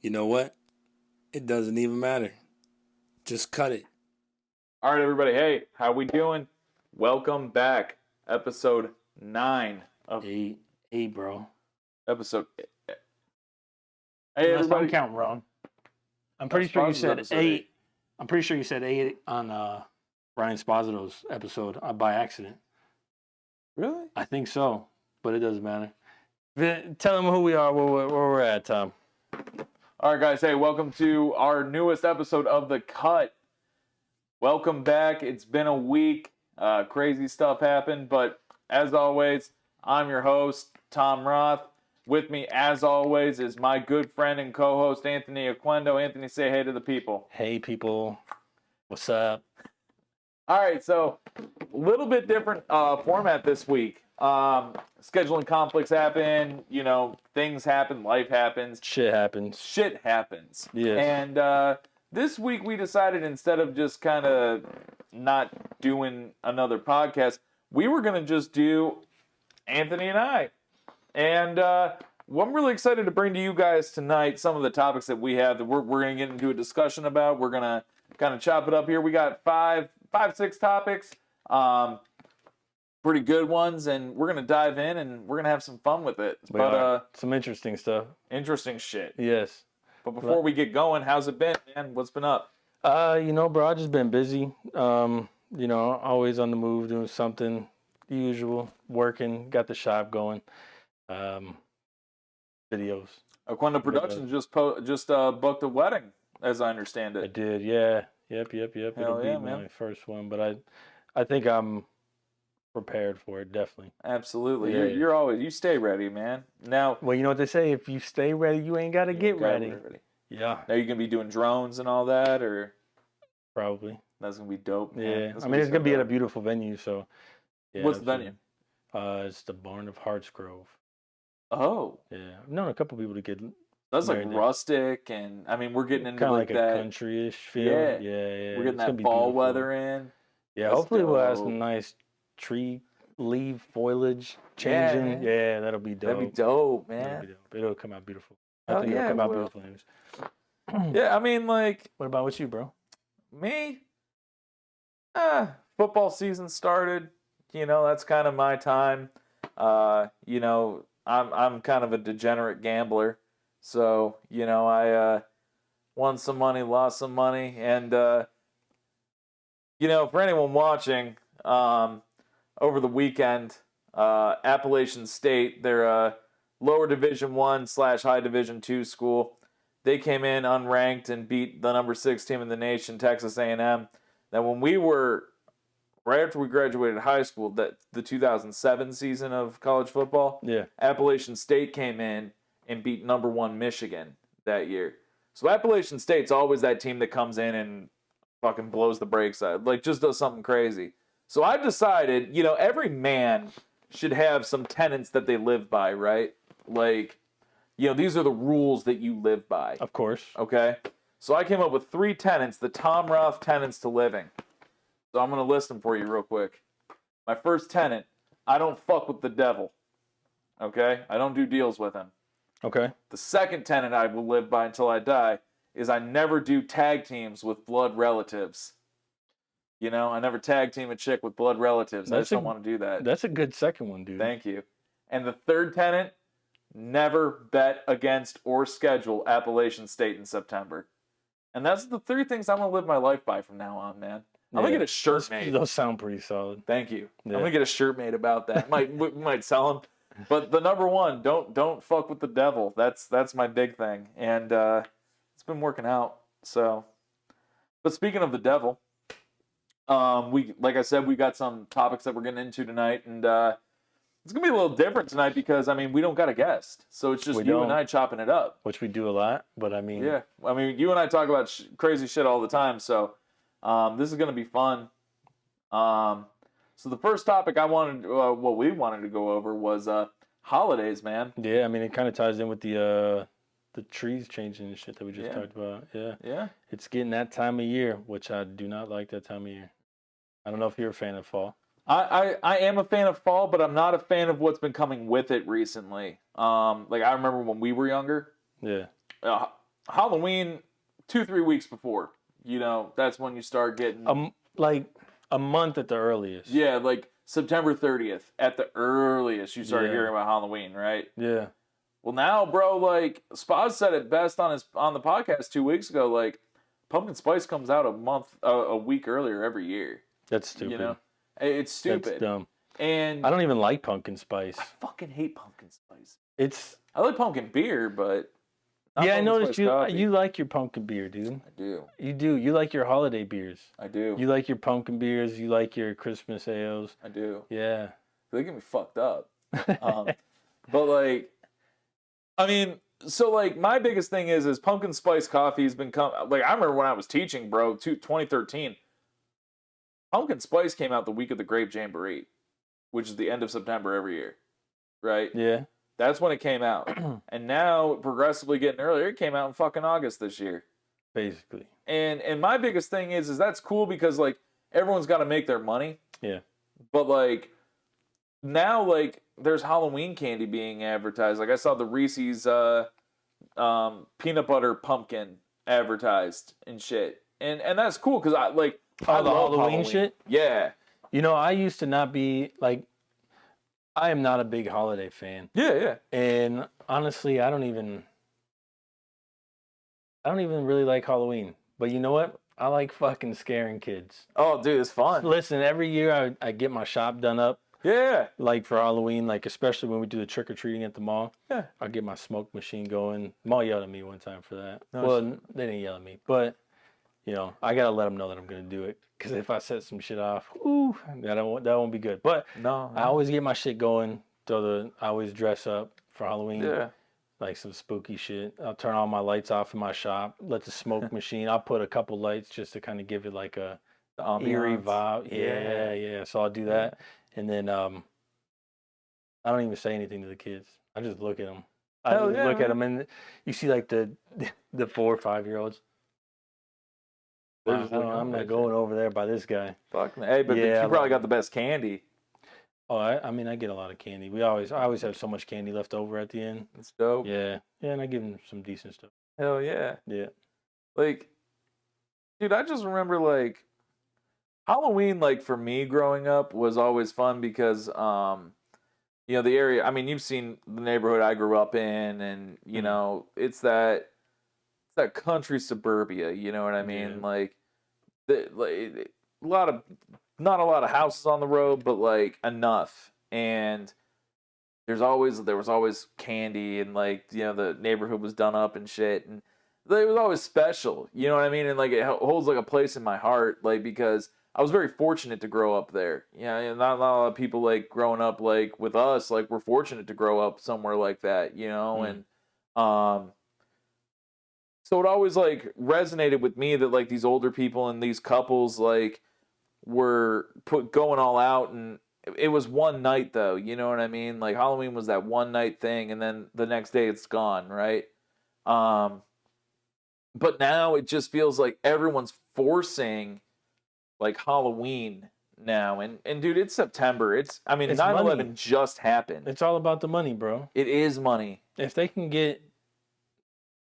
You know what? It doesn't even matter. Just cut it. All right, everybody. Hey, how we doing? Welcome back. Episode 9 of Eight, bro. episode. Hey, Unless everybody. I'm counting wrong. I'm pretty sure you said episode 8. I'm pretty sure you said 8 on Ryan Sposito's episode by accident. Really? I think so, but it doesn't matter. Tell them who we are, where we're at, Tom. All right, guys. Hey, welcome to our newest episode of The Cut. Welcome back. It's been a week. Crazy stuff happened, but as always, I'm your host, Tom Roth. With me, as always, is my good friend and co-host, Anthony Aquendo. Anthony, say hey to the people. Hey, people. What's up? All right, so a little bit different format this week. Scheduling conflicts happen, things happen, life happens. Shit happens. Yes. And this week we decided, instead of just kind of not doing another podcast, we were going to just do Anthony and I. And what I'm really excited to bring to you guys tonight, some of the topics that we have that we're going to get into a discussion about. We're going to kind of chop it up here. We got five, 6 topics. Pretty good ones, and we're going to dive in, and we're going to have some fun with it. Some interesting stuff. Interesting shit. Yes. But before we get going, how's it been, man? What's been up? Bro, I've just been busy. Always on the move, doing something. The usual. Working, got the shop going. Videos. Aquenda Productions just booked a wedding, as I understand it. I did, yeah. Yep. It'll be my first one, but I think I'm prepared for it, definitely. Absolutely. Yeah. You stay ready, man. Now, well, you know what they say, if you stay ready, you ain't got to get ready. Yeah. Now you're going to be doing drones and all that, or? Probably. That's going to be dope, man. Yeah. It's going to be at a beautiful venue, so. Yeah, what's the venue? It's the Barn of Hartsgrove. Oh. Yeah. I've known a couple people to get. That's like rustic, and I mean, we're getting into like that a country-ish feel. Yeah. We're getting that fall weather in. Yeah, hopefully we'll have some nice tree leaf foliage changing. Yeah, that'll be dope. That'd be dope, man. It'll come out beautiful. I think it'll come out beautiful. Yeah, I mean, like. What about with you, bro? Me? Football season started. That's kind of my time. I'm kind of a degenerate gambler. So, I won some money, lost some money. And, for anyone watching, over the weekend, Appalachian State, they're a lower Division I / high Division II school. They came in unranked and beat the number 6 team in the nation, Texas A&M. Now, when we were, right after we graduated high school, the 2007 season of college football, Appalachian State came in and beat number 1 Michigan that year. So Appalachian State's always that team that comes in and fucking blows the brakes out, like just does something crazy. So I've decided, every man should have some tenets that they live by, right? Like, these are the rules that you live by. Of course. Okay? So I came up with 3 tenets, the Tom Roth tenets to living. So I'm going to list them for you real quick. My first tenet, I don't fuck with the devil. Okay? I don't do deals with him. Okay. The second tenet I will live by until I die is I never do tag teams with blood relatives. I never tag team a chick with blood relatives. I just don't want to do that. That's a good second one, dude. Thank you. And the third tenet, never bet against or schedule Appalachian State in September. And that's the 3 things I'm going to live my life by from now on, man. I'm going to get a shirt made. Those sound pretty solid. Thank you. Yeah. I'm going to get a shirt made about that. might sell them. But the number 1, don't fuck with the devil. That's my big thing. And it's been working out. So, but speaking of the devil, like I said, we got some topics that we're getting into tonight, and it's gonna be a little different tonight because we don't got a guest, so it's just you and I chopping it up, which we do a lot. But you and I talk about crazy shit all the time, so this is gonna be fun. So the first topic we wanted to go over was holidays, man. Yeah, it kind of ties in with the trees changing and shit that we just talked about. Yeah. It's getting that time of year, which I do not like that time of year. I don't know if you're a fan of fall. I am a fan of fall, but I'm not a fan of what's been coming with it recently. I remember when we were younger. Yeah. Halloween 2-3 weeks before. That's when you start getting like a month at the earliest. Yeah, like September 30th at the earliest you started Yeah. hearing about Halloween, right? Yeah. Well, now, bro, like Spaz said it best on the podcast 2 weeks ago. Like, pumpkin spice comes out a week earlier every year. That's stupid. It's stupid. That's dumb. And I don't even like pumpkin spice. I fucking hate pumpkin spice. It's I like pumpkin beer, but not yeah. I pumpkin noticed spice coffee. you like your pumpkin beer, dude. I do. You do. You like your holiday beers. I do. You like your pumpkin beers. You like your Christmas ales. I do. Yeah. They get me fucked up. But like, I mean, so like my biggest thing is pumpkin spice coffee has been like I remember when I was teaching, bro, 2013. Pumpkin spice came out the week of the Grape Jamboree, which is the end of September every year, right? Yeah. That's when it came out. And now, progressively getting earlier, it came out in fucking August this year. Basically. And my biggest thing is that's cool because, like, everyone's got to make their money. Yeah. But, like, now, like, there's Halloween candy being advertised. Like, I saw the Reese's peanut butter pumpkin advertised and shit. And that's cool because I love Halloween shit? Yeah. I used to not be, like, I am not a big holiday fan. Yeah. And honestly, I don't even really like Halloween. But you know what? I like fucking scaring kids. Oh, dude, it's fun. Listen, every year I get my shop done up. Yeah. Like for Halloween, like especially when we do the trick-or-treating at the mall. Yeah. I get my smoke machine going. Mall yelled at me one time for that. No, well, they didn't yell at me. But, I got to let them know that I'm going to do it. Because if I set some shit off, that won't be good. But no. I always get my shit going. I always dress up for Halloween. Yeah. Like some spooky shit. I'll turn all my lights off in my shop. Let the smoke machine. I'll put a couple lights just to kind of give it like a eerie vibe. Yeah. So I'll do that. And then I don't even say anything to the kids. I just look at them. Look at them, and you see like the 4 or 5 year olds. I'm not going over there by this guy. Fuck man. Hey, but you probably got the best candy. Oh, I get a lot of candy. I always have so much candy left over at the end. It's dope. Yeah, and I give them some decent stuff. Hell yeah. Yeah. Like, dude, I just remember like Halloween, like for me growing up, was always fun because the area. I mean, you've seen the neighborhood I grew up in, and it's that country suburbia. You know what I mean? Yeah. Like, not a lot of houses on the road, but like enough. And there was always candy, and like the neighborhood was done up and shit, and it was always special. You know what I mean? And like it holds like a place in my heart, like because I was very fortunate to grow up there. Not a lot of people like growing up like with us, like we're fortunate to grow up somewhere like that, and so it always like resonated with me that like these older people and these couples like were going all out, and it was one night though, you know what I mean? Like Halloween was that one night thing, and then the next day it's gone, right? But now it just feels like everyone's forcing like Halloween now, and dude, it's September. It's 9/11 just happened. It's all about the money, bro. It is money. If they can get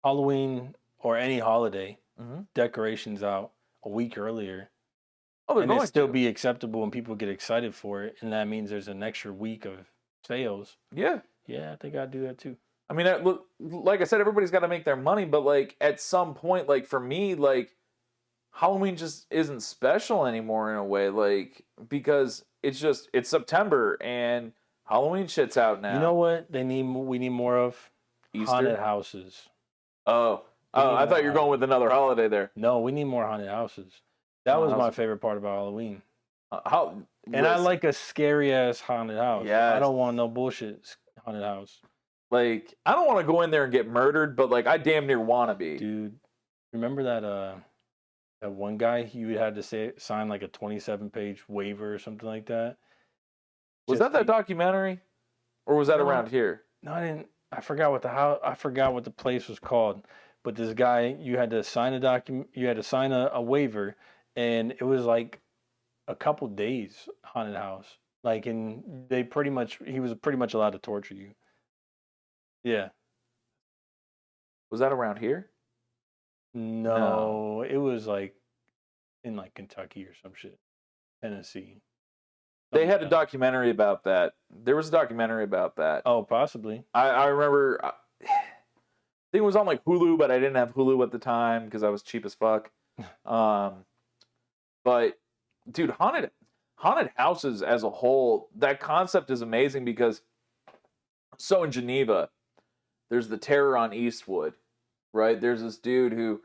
Halloween or any holiday decorations out a week earlier, and it still be acceptable and people get excited for it, and that means there's an extra week of sales. Yeah, I think I'd do that too. I mean, like I said, everybody's got to make their money, but like at some point, like for me, like Halloween just isn't special anymore in a way, like because it's September and Halloween shit's out now. You know what we need more of? Easter? Haunted houses. Oh, I thought you were going with another holiday there. No, we need more haunted houses. That was my favorite part about Halloween. I like a scary ass haunted house. Yeah, I don't want no bullshit haunted house. Like I don't want to go in there and get murdered, but like I damn near want to be. Dude, remember that one guy you had to sign like a 27-page waiver or something like that? Was that documentary, or was that around here? No, I didn't. I forgot what the place was called. But this guy, you had to sign a waiver, and it was like a couple days haunted house. Like, and he was pretty much allowed to torture you. Yeah. Was that around here? No, it was like in like Kentucky or some shit, Tennessee. They Something had a like that. documentary about that. There was a documentary about that. Oh, possibly. I remember. I think it was on like Hulu, but I didn't have Hulu at the time because I was cheap as fuck. But dude, haunted houses as a whole, that concept is amazing because so in Geneva, there's the Terror on Eastwood, right? There's this dude who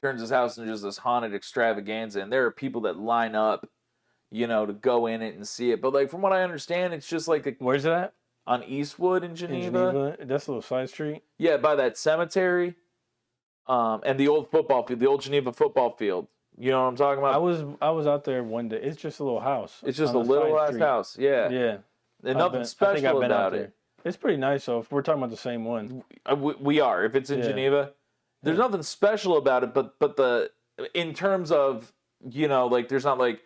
turns his house into just this haunted extravaganza, and there are people that line up, to go in it and see it. But like from what I understand, it's just like Where's it at? on Eastwood in In Geneva. Geneva? That's a little side street. Yeah, by that cemetery, and the old football field, the old Geneva football field. You know what I'm talking about? I was out there one day. It's just a little house. It's just on a the little side ass street. house. Yeah. Yeah. And nothing I think special I've been out about there. it. It's pretty nice. So if we're talking about the same one, We are. If it's in Geneva, there's nothing special about it. But in terms of like there's not like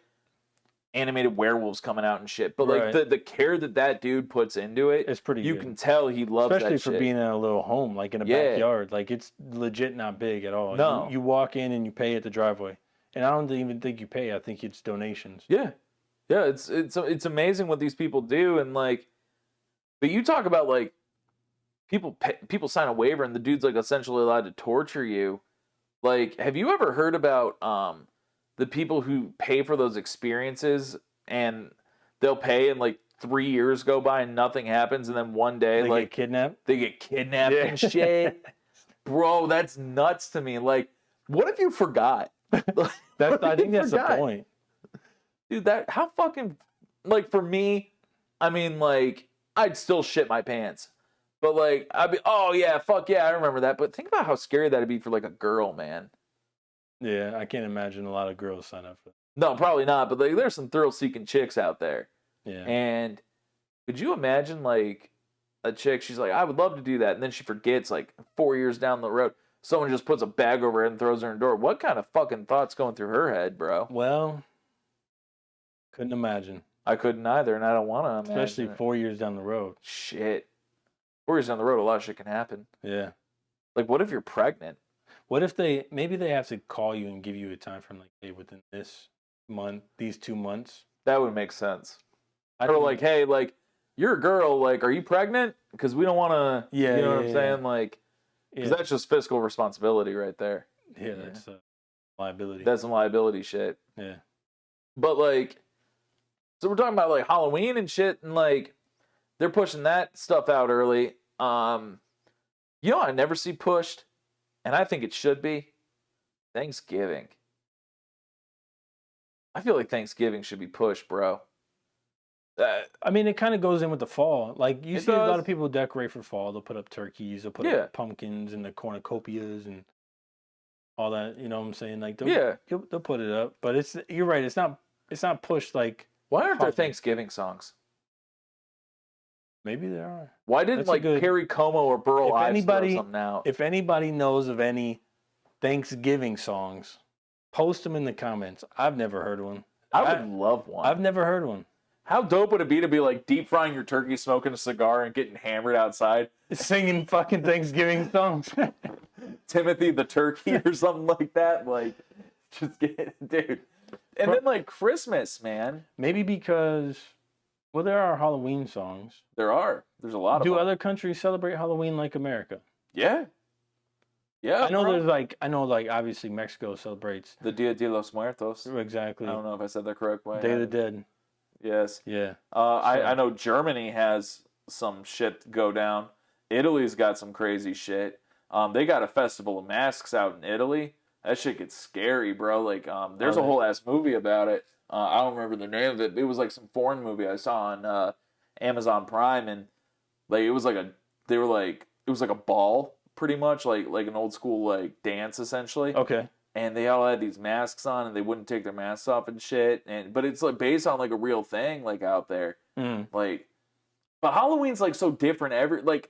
animated werewolves coming out and shit. But like the care that dude puts into it, it's pretty. You good. can tell he loves especially that for shit. being in a little home, like in a backyard. Like it's legit not big at all. No, you walk in and you pay at the driveway, and I don't even think you pay. I think it's donations. Yeah. It's amazing what these people do, and like, but you talk about like people sign a waiver and the dude's like essentially allowed to torture you. Like, have you ever heard about the people who pay for those experiences and they'll pay and like 3 years go by and nothing happens, and then one day they get kidnapped. They get kidnapped and shit. Bro, that's nuts to me. Like, what if you forgot? I think that's the point. Dude, how fucking, like, for me, I mean, like, I'd still shit my pants. But, like, I'd be, oh, yeah, fuck yeah, I remember that. But think about how scary that'd be for, like, a girl, man. Yeah, I can't imagine a lot of girls sign up for that. No, probably not. But, like, there's some thrill-seeking chicks out there. Yeah. And could you imagine, like, a chick, she's like, I would love to do that. And then she forgets, like, 4 years down the road, someone just puts a bag over her and throws her in the door. What kind of fucking thoughts going through her head, bro? Well, couldn't imagine. I couldn't either, and I don't want to imagine. Especially 4 years down the road. Shit. 4 years down the road, a lot of shit can happen. Yeah. Like, what if you're pregnant? What if maybe they have to call you and give you a time frame, like, hey, within this month, these 2 months? That would make sense. Or like, hey, like, you're a girl, like, are you pregnant? Because we don't want to, you know what I'm saying? Like, because that's just fiscal responsibility right there. Yeah, that's liability. That's some liability shit. Yeah. But, like, so we're talking about, like, Halloween and shit, and, like, they're pushing that stuff out early. I never see pushed, and I think it should be Thanksgiving. I feel like Thanksgiving should be pushed, bro. I mean, it kind of goes in with the fall. Like, you see a lot of people decorate for fall. They'll put up turkeys, they'll put up pumpkins and the cornucopias and all that. You know what I'm saying? Like, they'll put it up. But you're right. It's not pushed like. Why aren't there Thanksgiving songs? Maybe there are. Why didn't Perry Como or Burl Ives throw something out? If anybody knows of any Thanksgiving songs, post them in the comments. I've never heard one. I would love one. I've never heard one. How dope would it be to be like deep frying your turkey, smoking a cigar, and getting hammered outside? Singing fucking Thanksgiving songs. Timothy the Turkey or something like that. Like, just dude. And then like Christmas, man. Maybe because, well, there are Halloween songs. There are. There's a lot of them. Do other countries celebrate Halloween like America? Yeah. Yeah. I know obviously Mexico celebrates the Dia de los Muertos. Exactly. I don't know if I said that correct way. Day of the Dead. Yes. Yeah. I know Germany has some shit go down. Italy's got some crazy shit. They got a festival of masks out in Italy. That shit gets scary, bro. Like, there's a whole ass movie about it. I don't remember the name of it. It was like some foreign movie I saw on Amazon Prime, and like it was like a ball, pretty much like an old school like dance essentially. Okay. And they all had these masks on, and they wouldn't take their masks off and shit. But it's like based on like a real thing, like out there. Like, but Halloween's like so different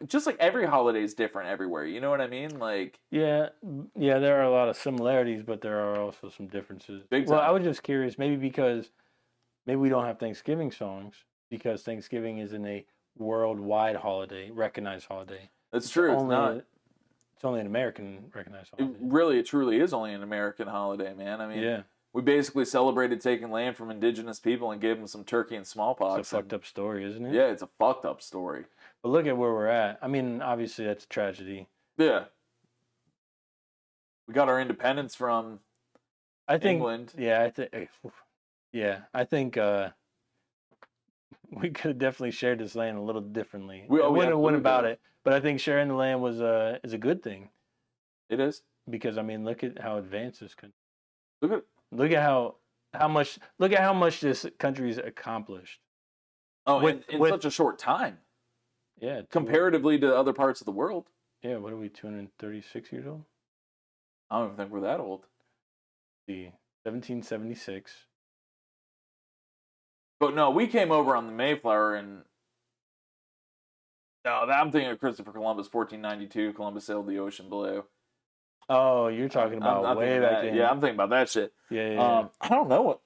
just like every holiday is different everywhere. You know what I mean? Like, yeah, there are a lot of similarities, but there are also some differences. Big time. Well, I was just curious, maybe we don't have Thanksgiving songs because Thanksgiving isn't a worldwide holiday, recognized holiday. That's true. It's not. It's only an American recognized holiday. It truly is only an American holiday, man. I mean, Yeah. we basically celebrated taking land from indigenous people and gave them some turkey and smallpox. It's a fucked up story, isn't it? Yeah, it's a fucked up story. But look at where we're at. I mean, obviously that's a tragedy. Yeah. We got our independence from England. Yeah, I think we could have definitely shared this land a little differently. We wouldn't have went about it, but I think sharing the land is a good thing. It is, because I mean, look at how advanced this country. Look at how much this country's accomplished. Oh, in such a short time. Yeah, comparatively to other parts of the world. Yeah, what are we, 236 years old? I don't even think we're that old. See, 1776. But no, we came over on the Mayflower and no, I'm thinking of Christopher Columbus, 1492. Columbus sailed the ocean blue. Oh, you're talking about way back then. Yeah, I'm thinking about that shit. Yeah. I don't know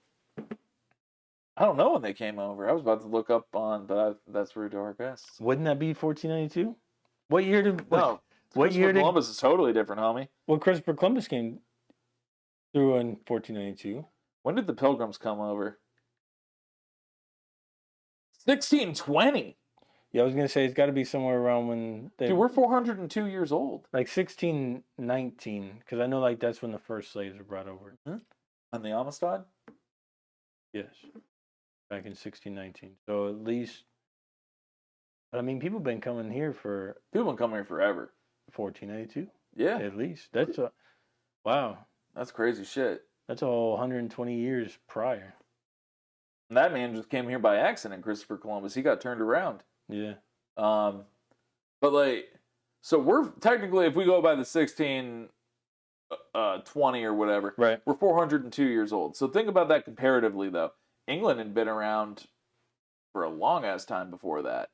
when they came over. I was about to look up on, but that's rude to our guests. Wouldn't that be 1492? What year did? No. What year? Columbus is totally different, homie. Well, Christopher Columbus came through in 1492. When did the Pilgrims come over? 1620. Yeah, I was gonna say it's got to be somewhere around when they. Dude, we're 402 years old. Like 1619, because I know like that's when the first slaves were brought over. Mm-hmm. On the Amistad. Yes, back in 1619. So at least, I mean, people have been coming here forever. 1492. Yeah, at least that's wow. That's crazy shit. That's all 120 years prior. And that man just came here by accident, Christopher Columbus. He got turned around. Yeah. But like, so we're technically, if we go by the 1620 or whatever, right? We're 402 years old. So think about that comparatively, though. England had been around for a long ass time before that,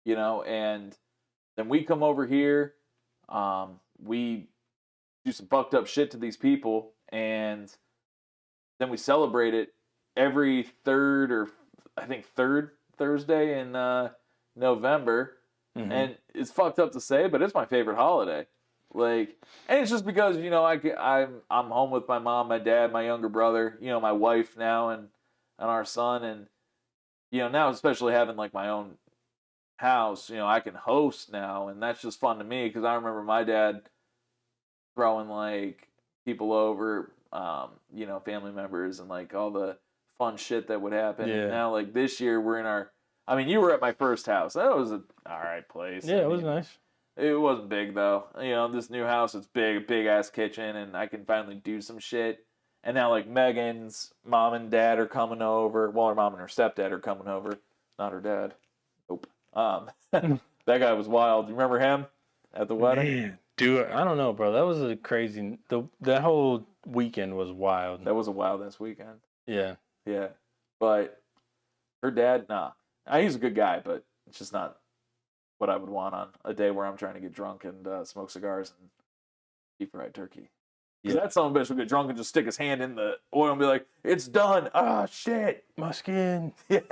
and then we come over here, we do some fucked up shit to these people, and then we celebrate it every third Thursday in November, and it's fucked up to say, but it's my favorite holiday. Like, and it's just because I'm home with my mom, my dad, my younger brother, my wife now, and our son, and now especially having like my own house, I can host now, and that's just fun to me because I remember my dad throwing like people over, family members, and like all the fun shit that would happen. Yeah. And now, like this year, we're in our. I mean, you were at my first house. That was an all right place. Yeah, it was nice. It wasn't big though. This new house, it's big ass kitchen, and I can finally do some shit. And now, like Megan's mom and dad are coming over. Well, her mom and her stepdad are coming over. Not her dad. Nope. That guy was wild. You remember him at the wedding? Man, dude, I don't know, bro. That was a crazy. That whole weekend was wild. That was a wild ass weekend. Yeah. Yeah, but her dad, nah. He's a good guy, but it's just not what I would want on a day where I'm trying to get drunk and smoke cigars and eat fried turkey. Because that son of a bitch will get drunk and just stick his hand in the oil and be like, "It's done." Ah, shit, my skin. Yeah.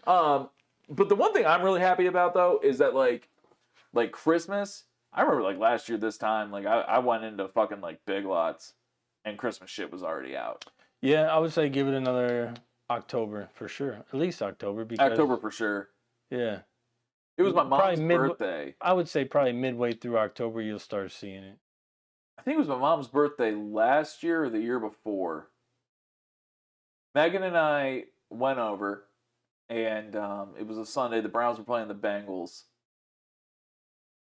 But the one thing I'm really happy about though is that like Christmas. I remember like last year this time, like I went into fucking like Big Lots, and Christmas shit was already out. Yeah, I would say give it another October for sure. At least October. Because, October for sure. Yeah. It was my mom's birthday. I would say probably midway through October you'll start seeing it. I think it was my mom's birthday last year or the year before. Megan and I went over, and it was a Sunday. The Browns were playing the Bengals.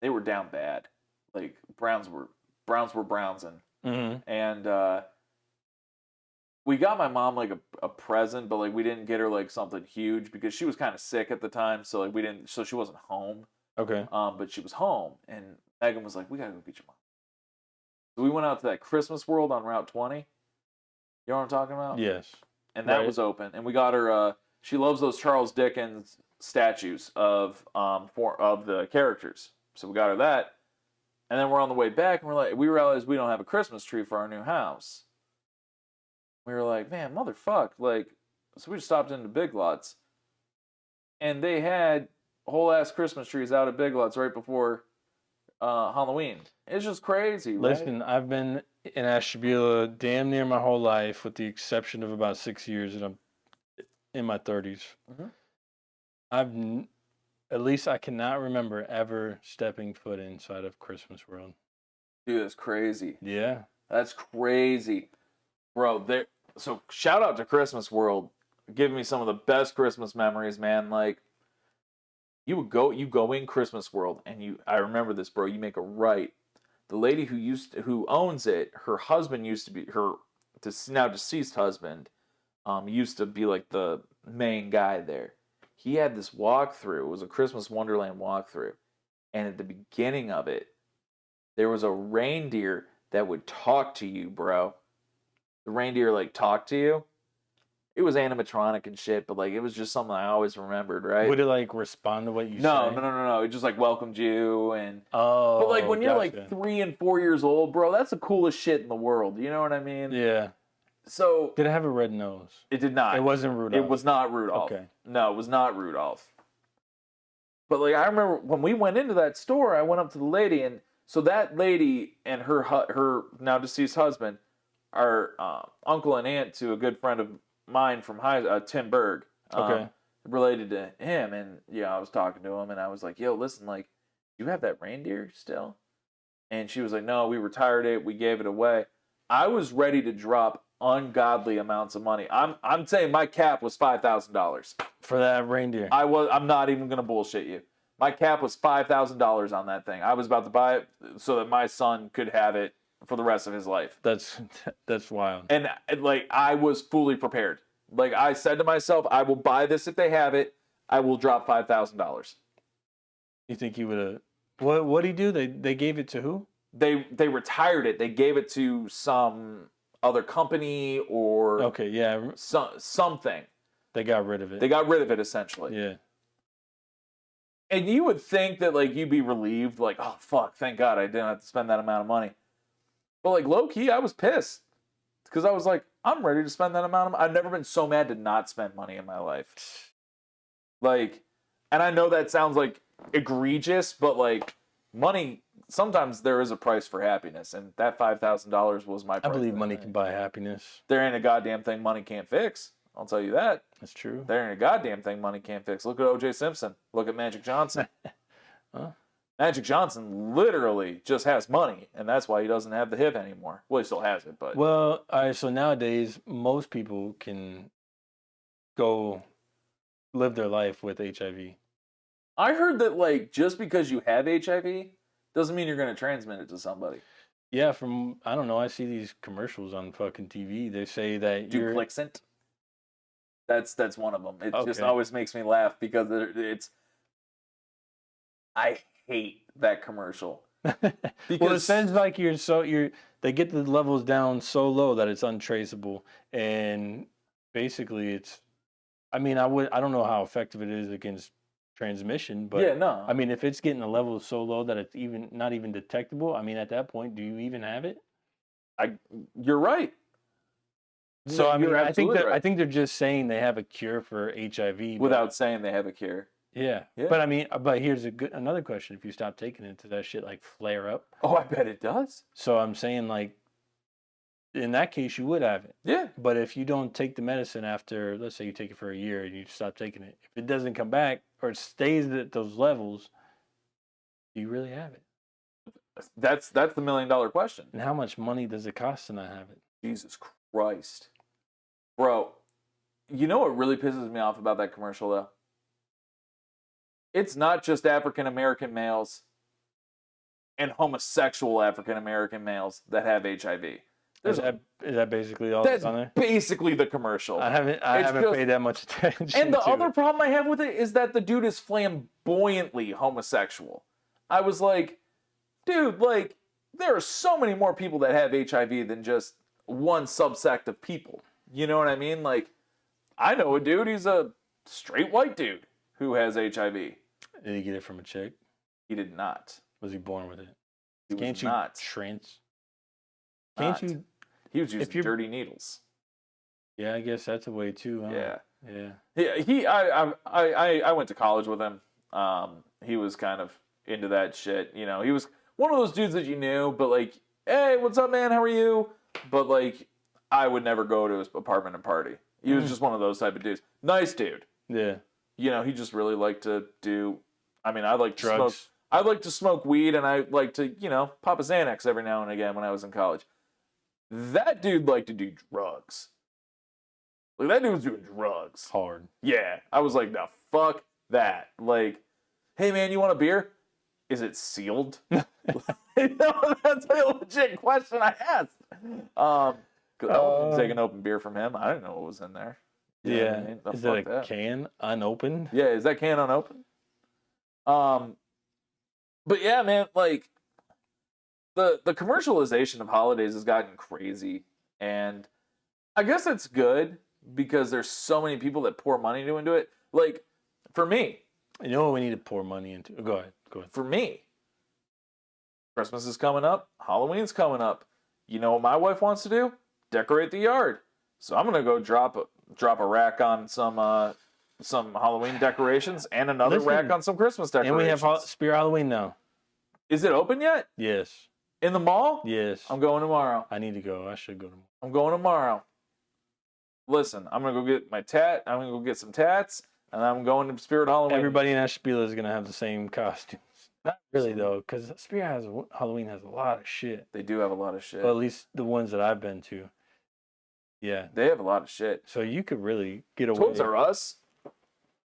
They were down bad. Like, Browns were Brownsing. Mm-hmm. And we got my mom like a present, but like we didn't get her like something huge because she was kind of sick at the time, so like so she wasn't home. Okay. But she was home, and Megan was like, "We gotta go get your mom." So we went out to that Christmas World on Route 20. You know what I'm talking about? Yes. And that was open, and we got her. She loves those Charles Dickens statues of the characters, so we got her that. And then we're on the way back, and we realized we don't have a Christmas tree for our new house. We were like, man, motherfuck. Like, so we just stopped into Big Lots. And they had whole ass Christmas trees out at Big Lots right before Halloween. It's just crazy, right? Listen, I've been in Ashtabula damn near my whole life, with the exception of about 6 years, and I'm in my 30s. Mhm. At least I cannot remember ever stepping foot inside of Christmas World. Dude, that's crazy. Yeah. That's crazy. Bro, so shout out to Christmas World. Giving me some of the best Christmas memories, man. Like, you go in Christmas World, and I remember this, bro. You make a right. The lady who owns it, her husband used to be now deceased husband, used to be like the main guy there. He had this walkthrough. It was a Christmas Wonderland walkthrough, and at the beginning of it, there was a reindeer that would talk to you, bro. The reindeer like talked to you. It was animatronic and shit, but like it was just something I always remembered, right? Would it like respond to what you say? No. It just like welcomed you and. Oh. But like when you're gotcha. like 3 and 4 years old, bro, that's the coolest shit in the world. You know what I mean? Yeah. So. Did it have a red nose? It did not. It wasn't Rudolph. It was not Rudolph. Okay. No, it was not Rudolph. But like I remember when we went into that store, I went up to the lady, and so that lady and her now deceased husband are uncle and aunt to a good friend of mine from Tim Berg. Okay. Related to him, and I was talking to him, and I was like, "Yo, listen, like, you have that reindeer still?" And she was like, "No, we retired it. We gave it away." I was ready to drop ungodly amounts of money. I'm saying my cap was $5,000 for that reindeer. I'm not even gonna bullshit you. My cap was $5,000 on that thing. I was about to buy it so that my son could have it for the rest of his life. That's wild. And like I was fully prepared. Like I said to myself, I will buy this if they have it. I will drop $5,000. You think you would have? What did he do? They gave it to who? They retired it. They gave it to some other company or okay, yeah, something. They got rid of it. They got rid of it essentially. Yeah. And you would think that like you'd be relieved, like, oh fuck, thank God I didn't have to spend that amount of money. But like low key, I was pissed because I was like, I'm ready to spend that amount of money. I've never been so mad to not spend money in my life. Like, and I know that sounds like egregious, but like money, sometimes there is a price for happiness, and that $5,000 was my price. I believe money can buy happiness. There ain't a goddamn thing money can't fix. I'll tell you that. That's true. There ain't a goddamn thing money can't fix. Look at O.J. Simpson. Look at Magic Johnson. Huh? Magic Johnson literally just has money, and that's why he doesn't have the hip anymore. Well, he still has it, but... Well, all right, so nowadays, most people can go live their life with HIV. I heard that, like, just because you have HIV doesn't mean you're going to transmit it to somebody. Yeah, I don't know, I see these commercials on fucking TV. They say that Duplicent? That's one of them. It just always makes me laugh because it's... I hate that commercial. Well, it sounds like they get the levels down so low that it's untraceable, and basically I don't know how effective it is against transmission, but yeah, no. I mean, if it's getting the levels so low that it's not even detectable, I mean, at that point, do you even have it? You're right. So I mean, I think they're just saying they have a cure for HIV without saying they have a cure. Yeah. But I mean, here's another question: if you stop taking it, does that shit like flare up? Oh, I bet it does. So I'm saying, like, in that case, you would have it. Yeah. But if you don't take the medicine after, let's say you take it for a year and you stop taking it, if it doesn't come back or it stays at those levels, do you really have it? That's the $1 million question. And how much money does it cost to not have it? Jesus Christ. Bro, you know what really pisses me off about that commercial, though? It's not just African-American males and homosexual African-American males that have HIV. Is that basically all that's on there? That's basically the commercial. I haven't paid that much attention. And the other problem I have with it is that the dude is flamboyantly homosexual. I was like, dude, like, there are so many more people that have HIV than just one subsect of people. You know what I mean? Like, I know a dude, he's a straight white dude who has HIV. Did he get it from a chick? He did not. Was he born with it? Can't you not. Can't you? He was using dirty needles. Yeah, I guess that's a way too. Huh? Yeah. I went to college with him. He was kind of into that shit. You know, one of those dudes that you knew, but like, hey, what's up, man? How are you? But like, I would never go to his apartment and party. He was just one of those type of dudes. Nice dude. Yeah. You know, he just really liked to do. I mean, I like to Drugs. smoke. I like to smoke weed, and I like to, you know, pop a Xanax every now and again when I was in college. That dude liked to do drugs. Like, that dude was doing drugs. Hard. Yeah. I was like, no, fuck that. Like, hey, man, you want a beer? Is it sealed? That's a legit question I asked. 'Cause I wouldn't take an open beer from him. I didn't know what was in there. You know what I mean? Is that a can unopened? Yeah, is that can unopened? But yeah, man, like the commercialization of holidays has gotten crazy, and I guess that's good because there's so many people that pour money into it. Like, for me, You know what we need to pour money into? Go ahead. for me, Christmas is coming up, Halloween's coming up. You know what my wife wants to do? Decorate the yard. So I'm gonna go drop a rack on some Halloween decorations and another rack on some Christmas decorations. And we have Spirit Halloween now. Is it open yet? Yes. In the mall? Yes. I'm going tomorrow. I need to go. I should go tomorrow. I'm going tomorrow. Listen, I'm gonna go get my tat. I'm gonna go get some tats, and I'm going to Spirit Halloween. Everybody in Ashtabula is gonna have the same costumes. Not really though, because Halloween has a lot of shit. They do have a lot of shit. Well, at least the ones that I've been to. Yeah. They have a lot of shit. So you could really get away. Toys R Us,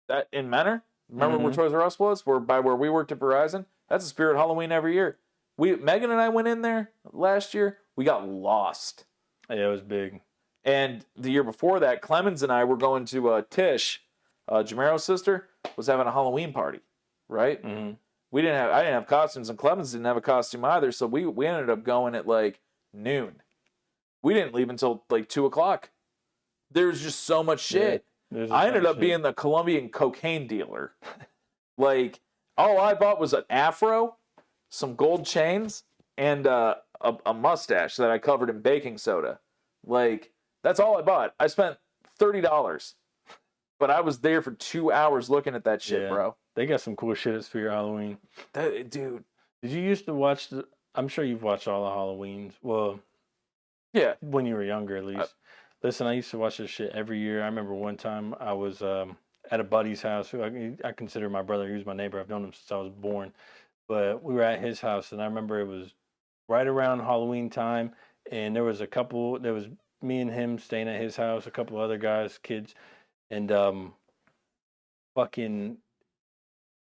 that in Menor. Remember where Toys R Us was? Where we worked at Verizon. That's a Spirit Halloween every year. Megan and I went in there last year. We got lost. Yeah, it was big. And the year before that, Clemens and I were going to Tish, Jamaro's sister, was having a Halloween party, right? Mm-hmm. I didn't have costumes, and Clemens didn't have a costume either. So we ended up going at like noon. We didn't leave until like 2:00. There was just so much shit. Yeah, I ended up being the Colombian cocaine dealer. Like, all I bought was an afro, some gold chains, and a mustache that I covered in baking soda. Like, that's all I bought. I spent $30, but I was there for 2 hours looking at that shit, bro. They got some cool shit at Spirit Halloween. Dude. Did you used to watch I'm sure you've watched all the Halloweens. Well, yeah. When you were younger, at least. Listen, I used to watch this shit every year. I remember one time I was at a buddy's house who I consider my brother. He was my neighbor. I've known him since I was born. But we were at his house, and I remember it was right around Halloween time, and there was me and him staying at his house, a couple other guys, kids, and fucking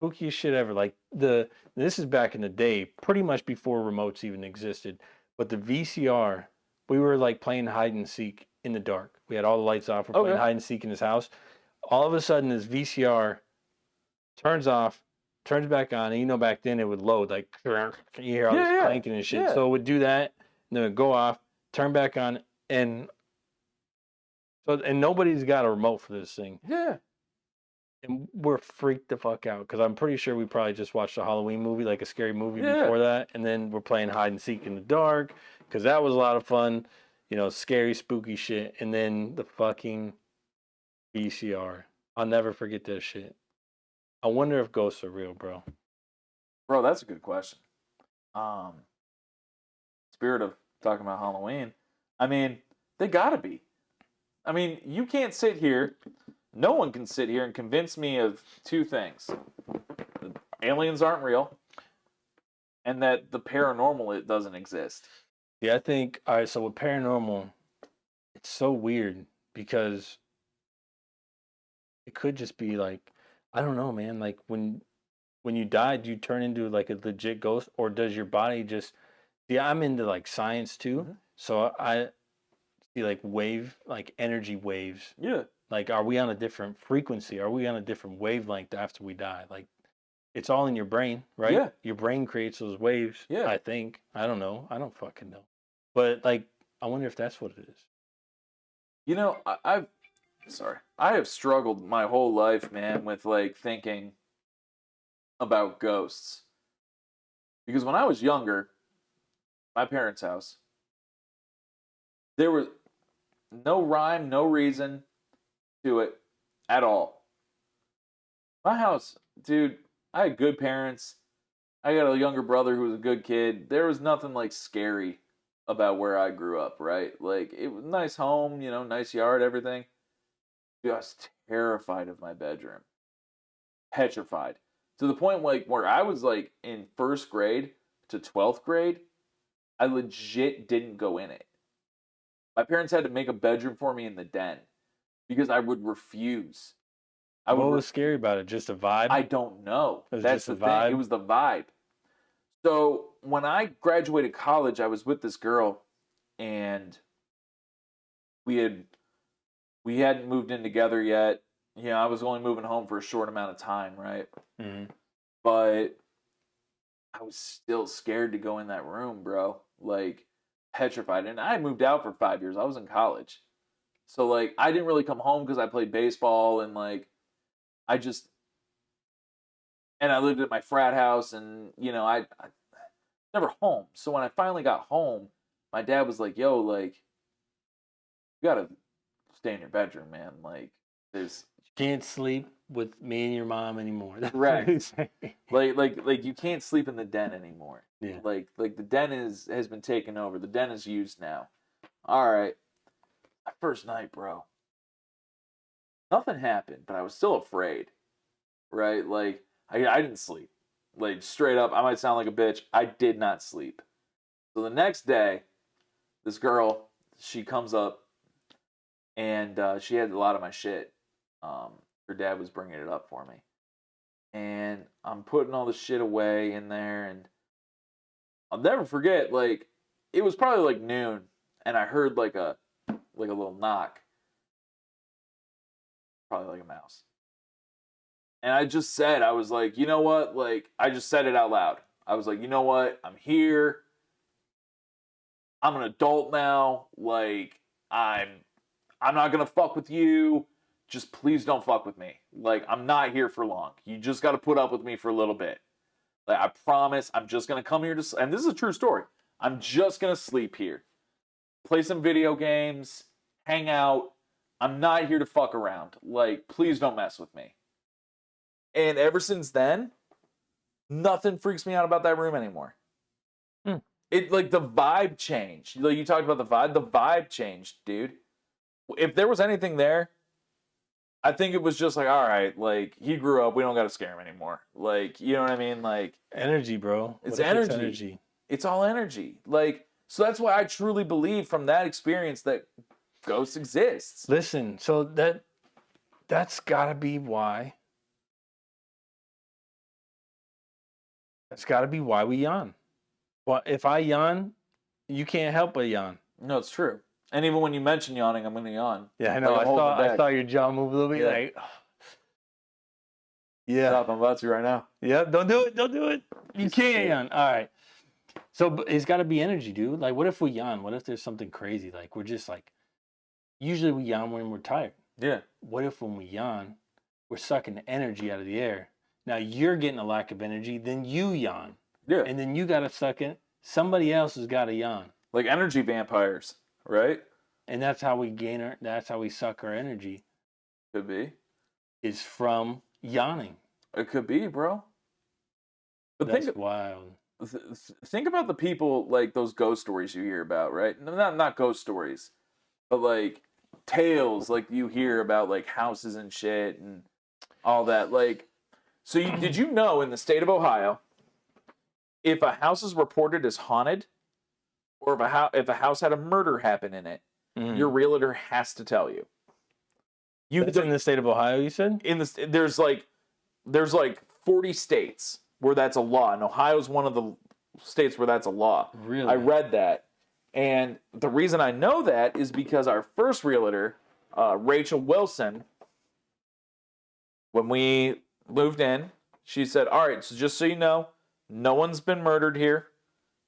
spookiest shit ever. Like this is back in the day, pretty much before remotes even existed. But the VCR, we were like playing hide and seek in the dark. We had all the lights off. We're playing hide and seek in his house. All of a sudden, this VCR turns off, turns back on, and you know back then it would load, like you hear all this clanking and shit. So it would do that, and then it would go off, turn back on, and nobody's got a remote for this thing. Yeah. And we're freaked the fuck out because I'm pretty sure we probably just watched a Halloween movie, like a scary movie before that, and then we're playing hide and seek in the dark because that was a lot of fun, scary, spooky shit. And then the fucking VCR. I'll never forget that shit. I wonder if ghosts are real, bro. Bro, that's a good question. Spirit of talking about Halloween. I mean, they gotta be. I mean, you can't sit here. No one can sit here and convince me of two things. Aliens aren't real. And that the paranormal, it doesn't exist. Yeah, I think, all right, so with paranormal, it's so weird because it could just be like, I don't know, man. Like when you die, do you turn into like a legit ghost, or does your body just? See, I'm into like science too, so I see like energy waves. Yeah. Like, are we on a different frequency? Are we on a different wavelength after we die? Like, it's all in your brain, right? Yeah. Your brain creates those waves. Yeah. I think. I don't know. I don't fucking know. But like, I wonder if that's what it is. I have struggled my whole life, man, with like thinking about ghosts. Because when I was younger, my parents' house, there was no rhyme, no reason to it at all. My house, dude, I had good parents. I got a younger brother who was a good kid. There was nothing like scary about where I grew up, right? Like it was a nice home, you know, nice yard, everything. Dude, I was terrified of my bedroom. Petrified. To the point like where I was like in first grade to 12th grade, I legit didn't go in it. My parents had to make a bedroom for me in the den because I would refuse. What was scary about it? Just a vibe? I don't know. It was That's just a the thing. vibe? It was the vibe. So when I graduated college, I was with this girl, and we hadn't moved in together yet. You know, I was only moving home for a short amount of time, right? Mm-hmm. But I was still scared to go in that room, bro. Like petrified. And I moved out for 5 years. I was in college. So like I didn't really come home because I played baseball and like I just and I lived at my frat house and you know, I never home. So when I finally got home, my dad was like, "Yo, like you gotta stay in your bedroom, man. Like there's Can't sleep with me and your mom anymore." That's what correct. he's saying. Like you can't sleep in the den anymore. Yeah. Like the den has been taken over. The den is used now. All right. That first night, bro. Nothing happened, but I was still afraid. Right? Like I didn't sleep. Like straight up, I might sound like a bitch. I did not sleep. So the next day, this girl, she comes up and she had a lot of my shit. Her dad was bringing it up for me. And I'm putting all the shit away in there, and I'll never forget, like, it was probably like noon, and I heard like a little knock. Probably like a mouse. And I just said, I was like, you know what? Like, I just said it out loud. I was like, you know what? I'm here. I'm an adult now. Like, I'm not gonna fuck with you. Just please don't fuck with me. Like, I'm not here for long. You just gotta put up with me for a little bit. Like, I promise I'm just gonna come here to, and this is a true story. I'm just gonna sleep here. Play some video games, hang out. I'm not here to fuck around. Like, please don't mess with me. And ever since then, nothing freaks me out about that room anymore. It like the vibe changed. Like you talked about the vibe changed, dude. If there was anything there, I think it was just like, all right, like he grew up, we don't gotta scare him anymore. Like, you know what I mean? Like Energy, bro. it's energy. It's all energy. Like, so that's why I truly believe from that experience that ghosts exists. Listen, so that's gotta be why. That's gotta be why we yawn. Well, if I yawn, you can't help but yawn. No, it's true. And even when you mention yawning, I'm gonna yawn. Yeah, I know. Like, I saw your jaw move a little bit. Yeah. Like, yeah. Stop, I'm about to right now. Yeah, don't do it. Don't do it. You can't yawn. All right. So it's got to be energy, dude. Like, what if we yawn? What if there's something crazy? Like, we're just like, usually we yawn when we're tired. Yeah. What if when we yawn, we're sucking the energy out of the air? Now you're getting a lack of energy, then you yawn. Yeah. And then you got to suck it. Somebody else has got to yawn. Like energy vampires, right? And that's how we that's how we suck our energy. Could be. Is from yawning. It could be, bro. But That's wild. Think about the people, like those ghost stories you hear about, right? Not ghost stories, but like tales like you hear about like houses and shit and all that. Like, so did you know in the state of Ohio, if a house is reported as haunted, or if a house had a murder happen in it, your realtor has to tell you. That's in the state of Ohio, you said? There's like 40 states where that's a law, and Ohio's one of the states where that's a law. Really? I read that. And the reason I know that is because our first realtor, Rachel Wilson, when we moved in, she said, all right, so just so you know, no one's been murdered here.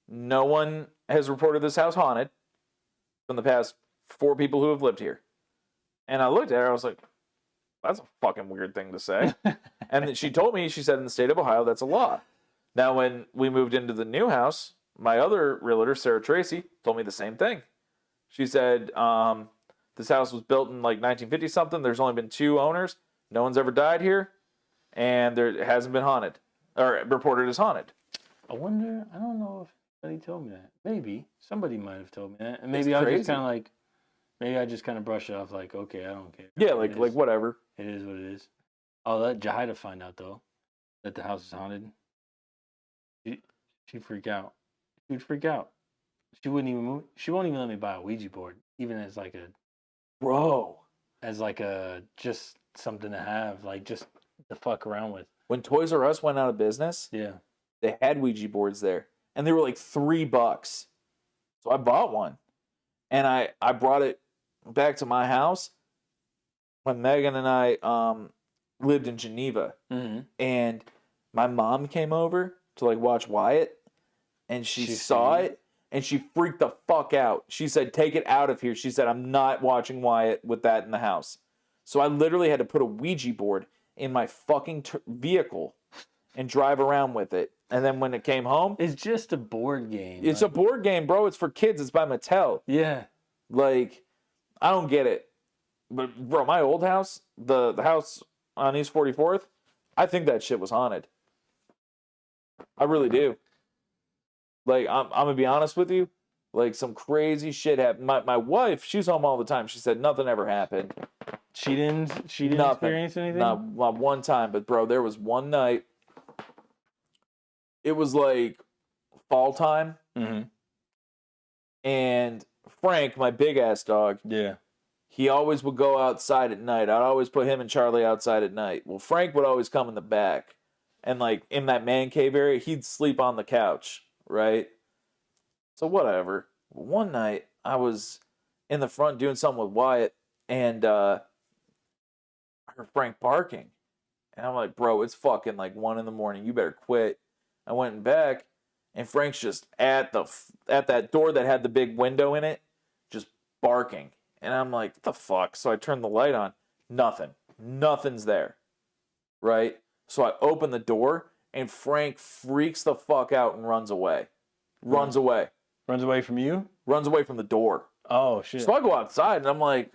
No one has reported this house haunted from the past 4 people who have lived here. And I looked at her, I was like, that's a fucking weird thing to say. And then she told me, she said in the state of Ohio, that's a law. Now, when we moved into the new house, my other realtor, Sarah Tracy, told me the same thing. She said, this house was built in like 1950-something. There's only been 2 owners. No one's ever died here. And it hasn't been haunted, or reported as haunted. I wonder. I don't know if anybody told me that. Maybe somebody might have told me that, and It's maybe I was just crazy. kind of like, maybe I just kind of brush it off, like, okay, I don't care. Yeah, It like is- whatever. It is what it is. I'll let Jahida find out though that the house is haunted. She'd freak out. She'd freak out. She wouldn't even move. She won't even let me buy a Ouija board, even as like Bro, a just something to have, like just to fuck around with. when Toys R Us went out of business, Yeah. they had Ouija boards there, and they were like $3. So I bought one, and I brought it back to my house when Megan and I lived in Geneva, Mm-hmm. and my mom came over to like watch Wyatt, and she saw seen it, and she freaked the fuck out. She said, "Take it out of here." She said, "I'm not watching Wyatt with that in the house." So I literally had to put a Ouija board in my fucking vehicle and drive around with it. And then when it came home, It's just a board game. it's a board game, bro. It's for kids. It's by Mattel. Yeah. Like, I don't get it. But bro, my old house, the house on East 44th, I think that shit was haunted. I really do. Like, I'm gonna be honest with you. Like, some crazy shit happened. My wife, she's home all the time. She said nothing ever happened. She didn't Nothing. experience anything? Not one time. But bro, there was one night. It was like fall time, Mm-hmm. and Frank, my big ass dog, Yeah. he always would go outside at night. I'd always put him and Charlie outside at night. Well, Frank would always come in the back. And like in that man cave area, he'd sleep on the couch, right? So whatever. One night I was in the front doing something with Wyatt, and I heard Frank barking. And I'm like, bro, it's fucking like 1 a.m. You better quit. I went back, and Frank's just at that door that had the big window in it, just barking. And I'm like, what the fuck? So I turned the light on. Nothing. Nothing's there. Right? So I open the door, and Frank freaks the fuck out and runs away. Runs away. Runs away from you? Runs away from the door. Oh, shit. So I go outside, and I'm like,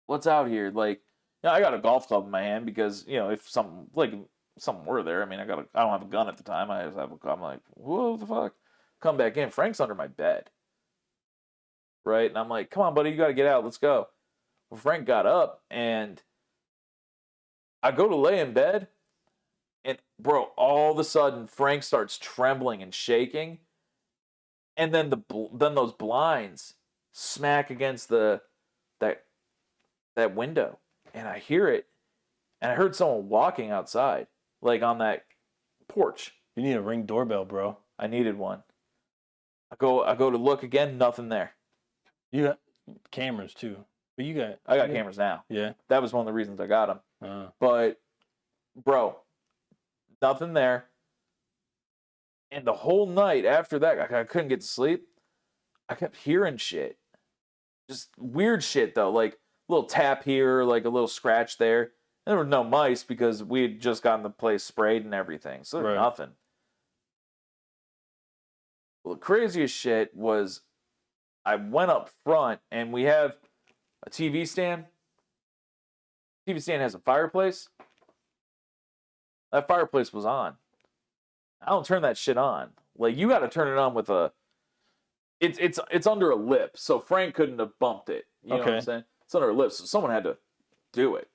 what's out here? Like, you know, I got a golf club in my hand because, you know, if something were there, I mean, I don't have a gun at the time. I'm like, what the fuck? Come back in. Frank's under my bed. Right? And I'm like, come on, buddy, you got to get out. Let's go. Well, Frank got up, and I go to lay in bed, and bro, all of a sudden, Frank starts trembling and shaking, and then those blinds smack against that window, and I hear it, and I heard someone walking outside, like on that porch. You need a Ring doorbell, bro. I needed one. I go to look again, nothing there. You got cameras too. But I got cameras now. Yeah. That was one of the reasons I got them. Uh, But, bro, nothing there. And the whole night after that, I couldn't get to sleep. I kept hearing shit. Just weird shit, though. Like a little tap here, like a little scratch there. There were no mice because we had just gotten the place sprayed and everything. So there was nothing. Well, the craziest shit was I went up front, and we have a TV stand. TV stand has a fireplace. That fireplace was on. I don't turn that shit on. Like, you got to turn it on with a. It's under a lip, so Frank couldn't have bumped it. You know what I'm saying? It's under a lip, so someone had to do it.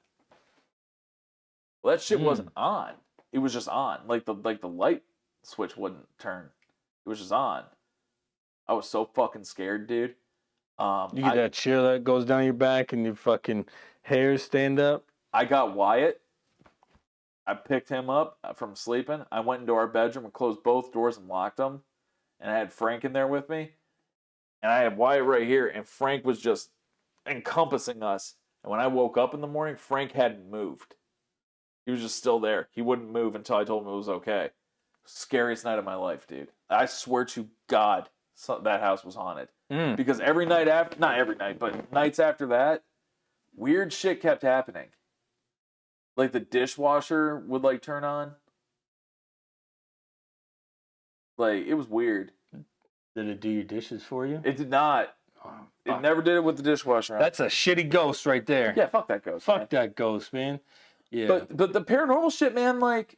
Well, that shit wasn't on. It was just on. Like the light switch wouldn't turn. It was just on. I was so fucking scared, dude. you get that chill that goes down your back and your fucking hairs stand up. I got Wyatt. I picked him up from sleeping. I went into our bedroom and closed both doors and locked them. And I had Frank in there with me. And I had Wyatt right here, and Frank was just encompassing us. And when I woke up in the morning, Frank hadn't moved. He was just still there. He wouldn't move until I told him it was okay. Scariest night of my life, dude. I swear to God, that house was haunted. Because every night after, not every night, but nights after that, weird shit kept happening. Like the dishwasher would like turn on. Like, it was weird. Did it do your dishes for you? It did not. Oh, it never did it with the dishwasher on. That's a shitty ghost right there. Yeah, fuck that ghost. Fuck that ghost, man. Yeah. But the paranormal shit, man, like,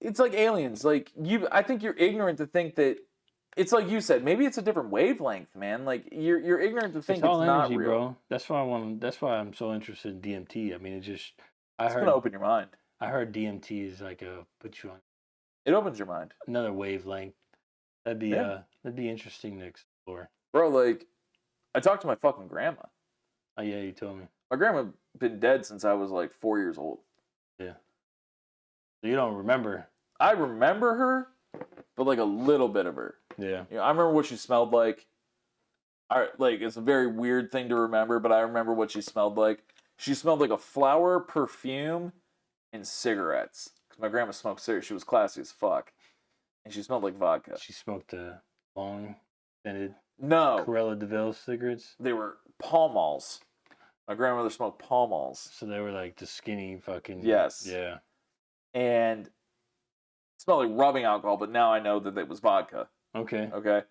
it's like aliens. Like I think you're ignorant to think that it's like you said. Maybe it's a different wavelength, man. Like you're ignorant to think It's all it's not energy, real. bro. That's why That's why I'm so interested in DMT. I mean, It's gonna open your mind. I heard DMT is like a put you on. It opens your mind. Another wavelength. That'd be interesting to explore. Bro, like I talked to my fucking grandma. Oh yeah, you told me. My grandma been dead since I was like 4 years old. Yeah. So you don't remember? I remember her, but like a little bit of her. Yeah. You know, I remember what she smelled like. It's a very weird thing to remember, but I remember what she smelled like. She smelled like a flower, perfume, and cigarettes. Because my grandma smoked cigarettes. She was classy as fuck. And she smelled like vodka. She smoked a long, scented No. Corella DeVille cigarettes. They were Pall Malls. My grandmother smoked Pall Malls. So they were like the skinny fucking. Yes. Yeah. And it smelled like rubbing alcohol, but now I know that it was vodka. Okay. Okay.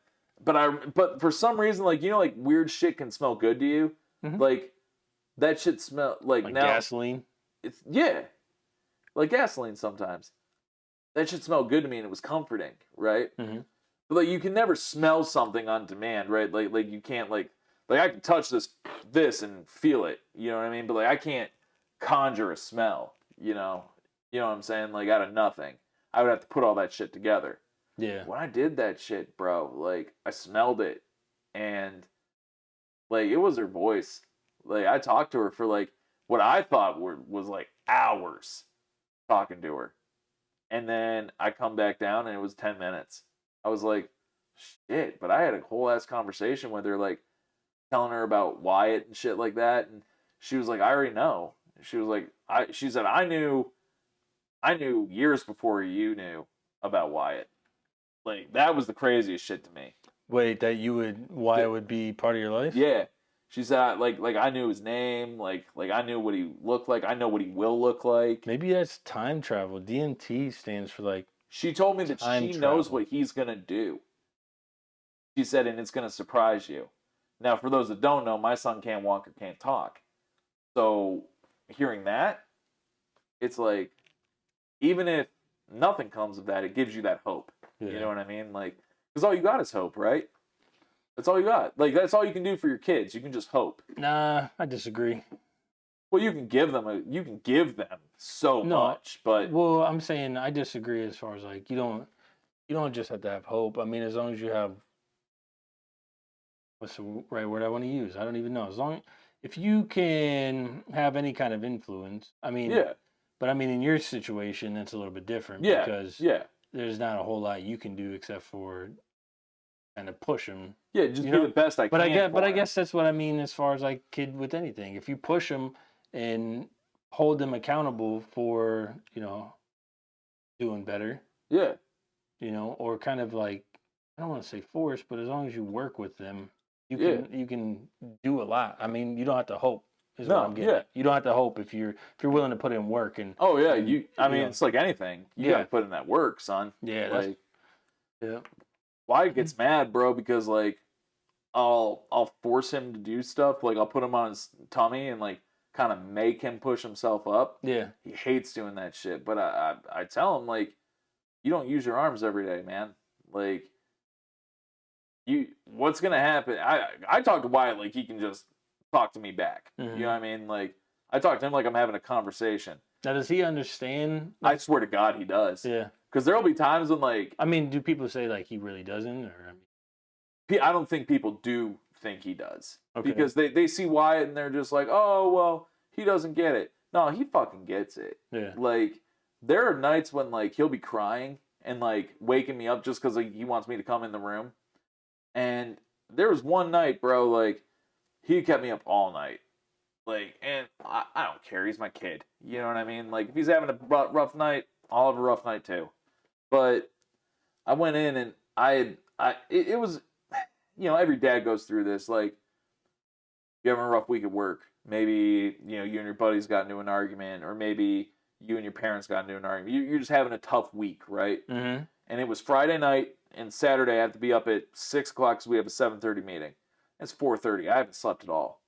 But for some reason, like, you know, like weird shit can smell good to you. Mm-hmm. Like that shit smell like now gasoline. It's like gasoline sometimes. That shit smelled good to me and it was comforting, right? Mm-hmm. But like you can never smell something on demand, right? Like you can't like I can touch this and feel it, you know what I mean? But like I can't conjure a smell, you know what I'm saying? Like out of nothing, I would have to put all that shit together. Yeah. When I did that shit, bro, like I smelled it, and like it was her voice. Like I talked to her for like what I thought was like hours talking to her, and then I come back down and it was 10 minutes. I was like, shit, but I had a whole ass conversation with her, like telling her about Wyatt and shit like that, and she was like, I already know. She was like, she said, I knew years before you knew about Wyatt. Like that was the craziest shit to me. Wait, Wyatt would be part of your life? Yeah. She said like I knew his name, like I knew what he looked like. I know what he will look like. Maybe that's time travel. DMT stands for like. She told me that she knows what he's gonna do. She said, and it's gonna surprise you. Now, for those that don't know, my son can't walk or can't talk. So hearing that, it's like, even if nothing comes of that, it gives you that hope. Yeah. You know what I mean? Like, because all you got is hope, right? That's all you got. Like, that's all you can do for your kids. You can just hope. Nah, I disagree. Well, you can give them so much, but well, I'm saying I disagree as far as like you don't just have to have hope. I mean, as long as you have what's the right word I want to use? I don't even know. If you can have any kind of influence, I mean, yeah. But I mean, in your situation, it's a little bit different because there's not a whole lot you can do except for kind of push them. Yeah, just do the best I can. But I guess that's what I mean as far as like kid with anything. If you push them and hold them accountable for doing better. Yeah. Or kind of like I don't want to say force, but as long as you work with them, you can do a lot. I mean, you don't have to hope. Is what I'm getting at. You don't have to hope if you're willing to put in work and. Oh yeah, it's like anything. You gotta put in that work, son. Yeah. Wyatt gets mad, bro, because like I'll force him to do stuff. Like I'll put him on his tummy and like kind of make him push himself up. Yeah. He hates doing that shit. But I tell him like, you don't use your arms every day, man. Like what's gonna happen? I talk to Wyatt like he can just talk to me back. Mm-hmm. You know what I mean? Like I talk to him like I'm having a conversation. Now, does he understand? I swear to God, he does. Yeah. Because there'll be times when like. I mean, do people say like he really doesn't, or? I don't think people do think he does. Okay. Because they see Wyatt and they're just like, oh well, he doesn't get it. No, he fucking gets it. Yeah. Like there are nights when like he'll be crying and like waking me up just because like, he wants me to come in the room. And there was one night, bro, like he kept me up all night. Like, and I don't care. He's my kid. You know what I mean? Like, if he's having a rough night, I'll have a rough night too. But I went in and it was, every dad goes through this. Like, you're having a rough week at work. Maybe, you and your buddies got into an argument, or maybe you and your parents got into an argument. You're just having a tough week, right? Mm-hmm. And it was Friday night, and Saturday I have to be up at 6 o'clock because we have a 7:30 meeting. It's 4:30. I haven't slept at all.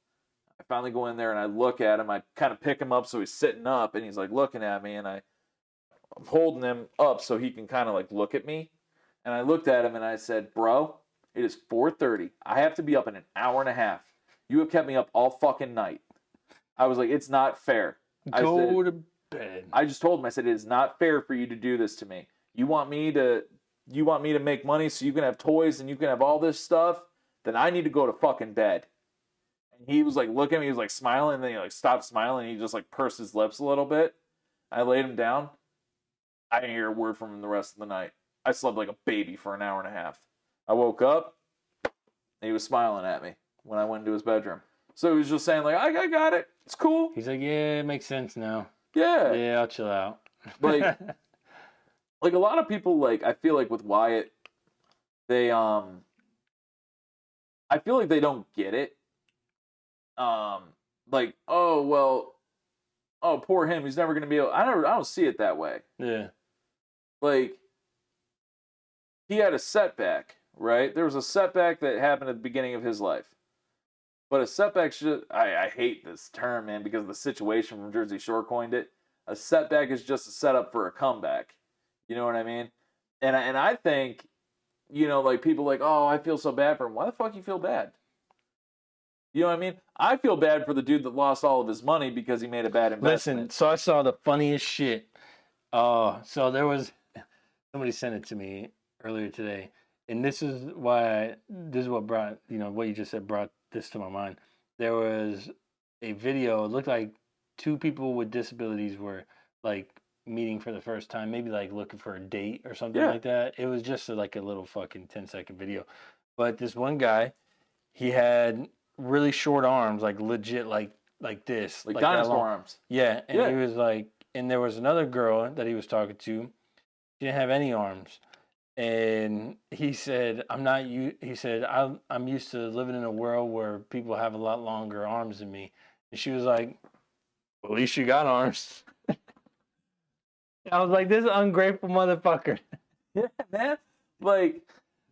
I finally go in there and I look at him. I kind of pick him up so he's sitting up and he's like looking at me, and I holding him up so he can kind of like look at me. And I looked at him and I said, bro, it is 4:30. I have to be up in an hour and a half. You have kept me up all fucking night. I was like, it's not fair. Go to bed. I just told him, I said, it is not fair for you to do this to me. You want me to make money so you can have toys and you can have all this stuff? Then I need to go to fucking bed. And he was like looking at me, he was like smiling, and then he like stopped smiling, and he just like pursed his lips a little bit. I laid him down. I didn't hear a word from him the rest of the night. I slept like a baby for an hour and a half. I woke up, and he was smiling at me when I went into his bedroom. So he was just saying like, I got it. It's cool. He's like, yeah, it makes sense now. Yeah. Yeah, I'll chill out. Like a lot of people, like, I feel like with Wyatt, they, I feel like they don't get it. Like, oh, well, oh, poor him. He's never going to be able, I don't see it that way. Yeah. Like, he had a setback, right? There was a setback that happened at the beginning of his life. But a setback should, I hate this term, man, because the situation from Jersey Shore coined it. A setback is just a setup for a comeback. You know what I mean? And I think, you know, like people like, oh, I feel so bad for him. Why the fuck you feel bad? You know what I mean? I feel bad for the dude that lost all of his money because he made a bad investment. Listen, so I saw the funniest shit. So there was, somebody sent it to me earlier today. And this is what brought, you know, what you just said brought this to my mind. There was a video, it looked like two people with disabilities were like meeting for the first time, maybe like looking for a date or something like that. It was just like a little fucking 10-second video. But this one guy, he had really short arms, like legit like this. Like dinosaur arms. Yeah. And he was like, and there was another girl that he was talking to. She didn't have any arms. And he said, I'm used to living in a world where people have a lot longer arms than me. And she was like, well, at least you got arms. I was like, this ungrateful motherfucker. Yeah, man. Like,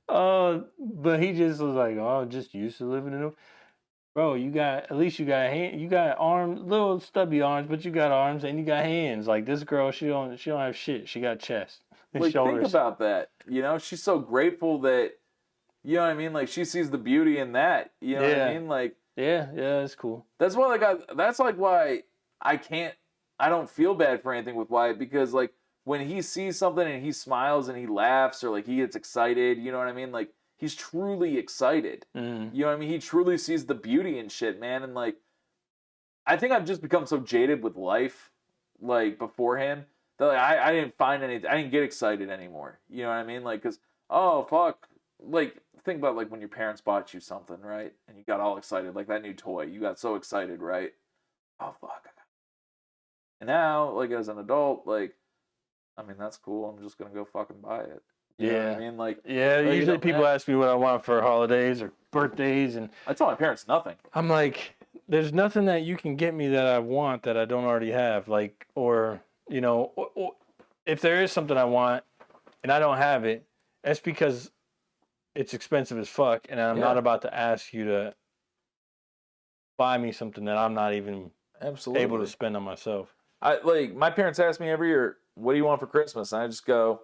but he just was like, oh, just used to living in a... Bro, at least you got hand, you got arms, little stubby arms, but you got arms and you got hands. Like this girl, she don't have shit. She got chest and like, shoulders. think about that. You know, she's so grateful that, you know what I mean? Like she sees the beauty in that. You know what I mean? Like, yeah, that's cool. That's why, why I don't feel bad for anything with Wyatt, because like when he sees something and he smiles and he laughs or like he gets excited, you know what I mean? Like he's truly excited. Mm. You know what I mean? He truly sees the beauty in shit, man. And like, I think I've just become so jaded with life, like beforehand, that like, I didn't find anything. I didn't get excited anymore. You know what I mean? Like, cause oh fuck, like think about like when your parents bought you something, right? And you got all excited, like that new toy. You got so excited, right? Oh fuck. And now, like as an adult, like, I mean that's cool. I'm just gonna go fucking buy it. You know what I mean? Like, usually people ask me what I want for holidays or birthdays, and I tell my parents nothing. I'm like, there's nothing that you can get me that I want that I don't already have. Like, or, you know, or if there is something I want and I don't have it, that's because it's expensive as fuck, and I'm not about to ask you to buy me something that I'm not even able to spend on myself. Like, my parents ask me every year, what do you want for Christmas? And I just go,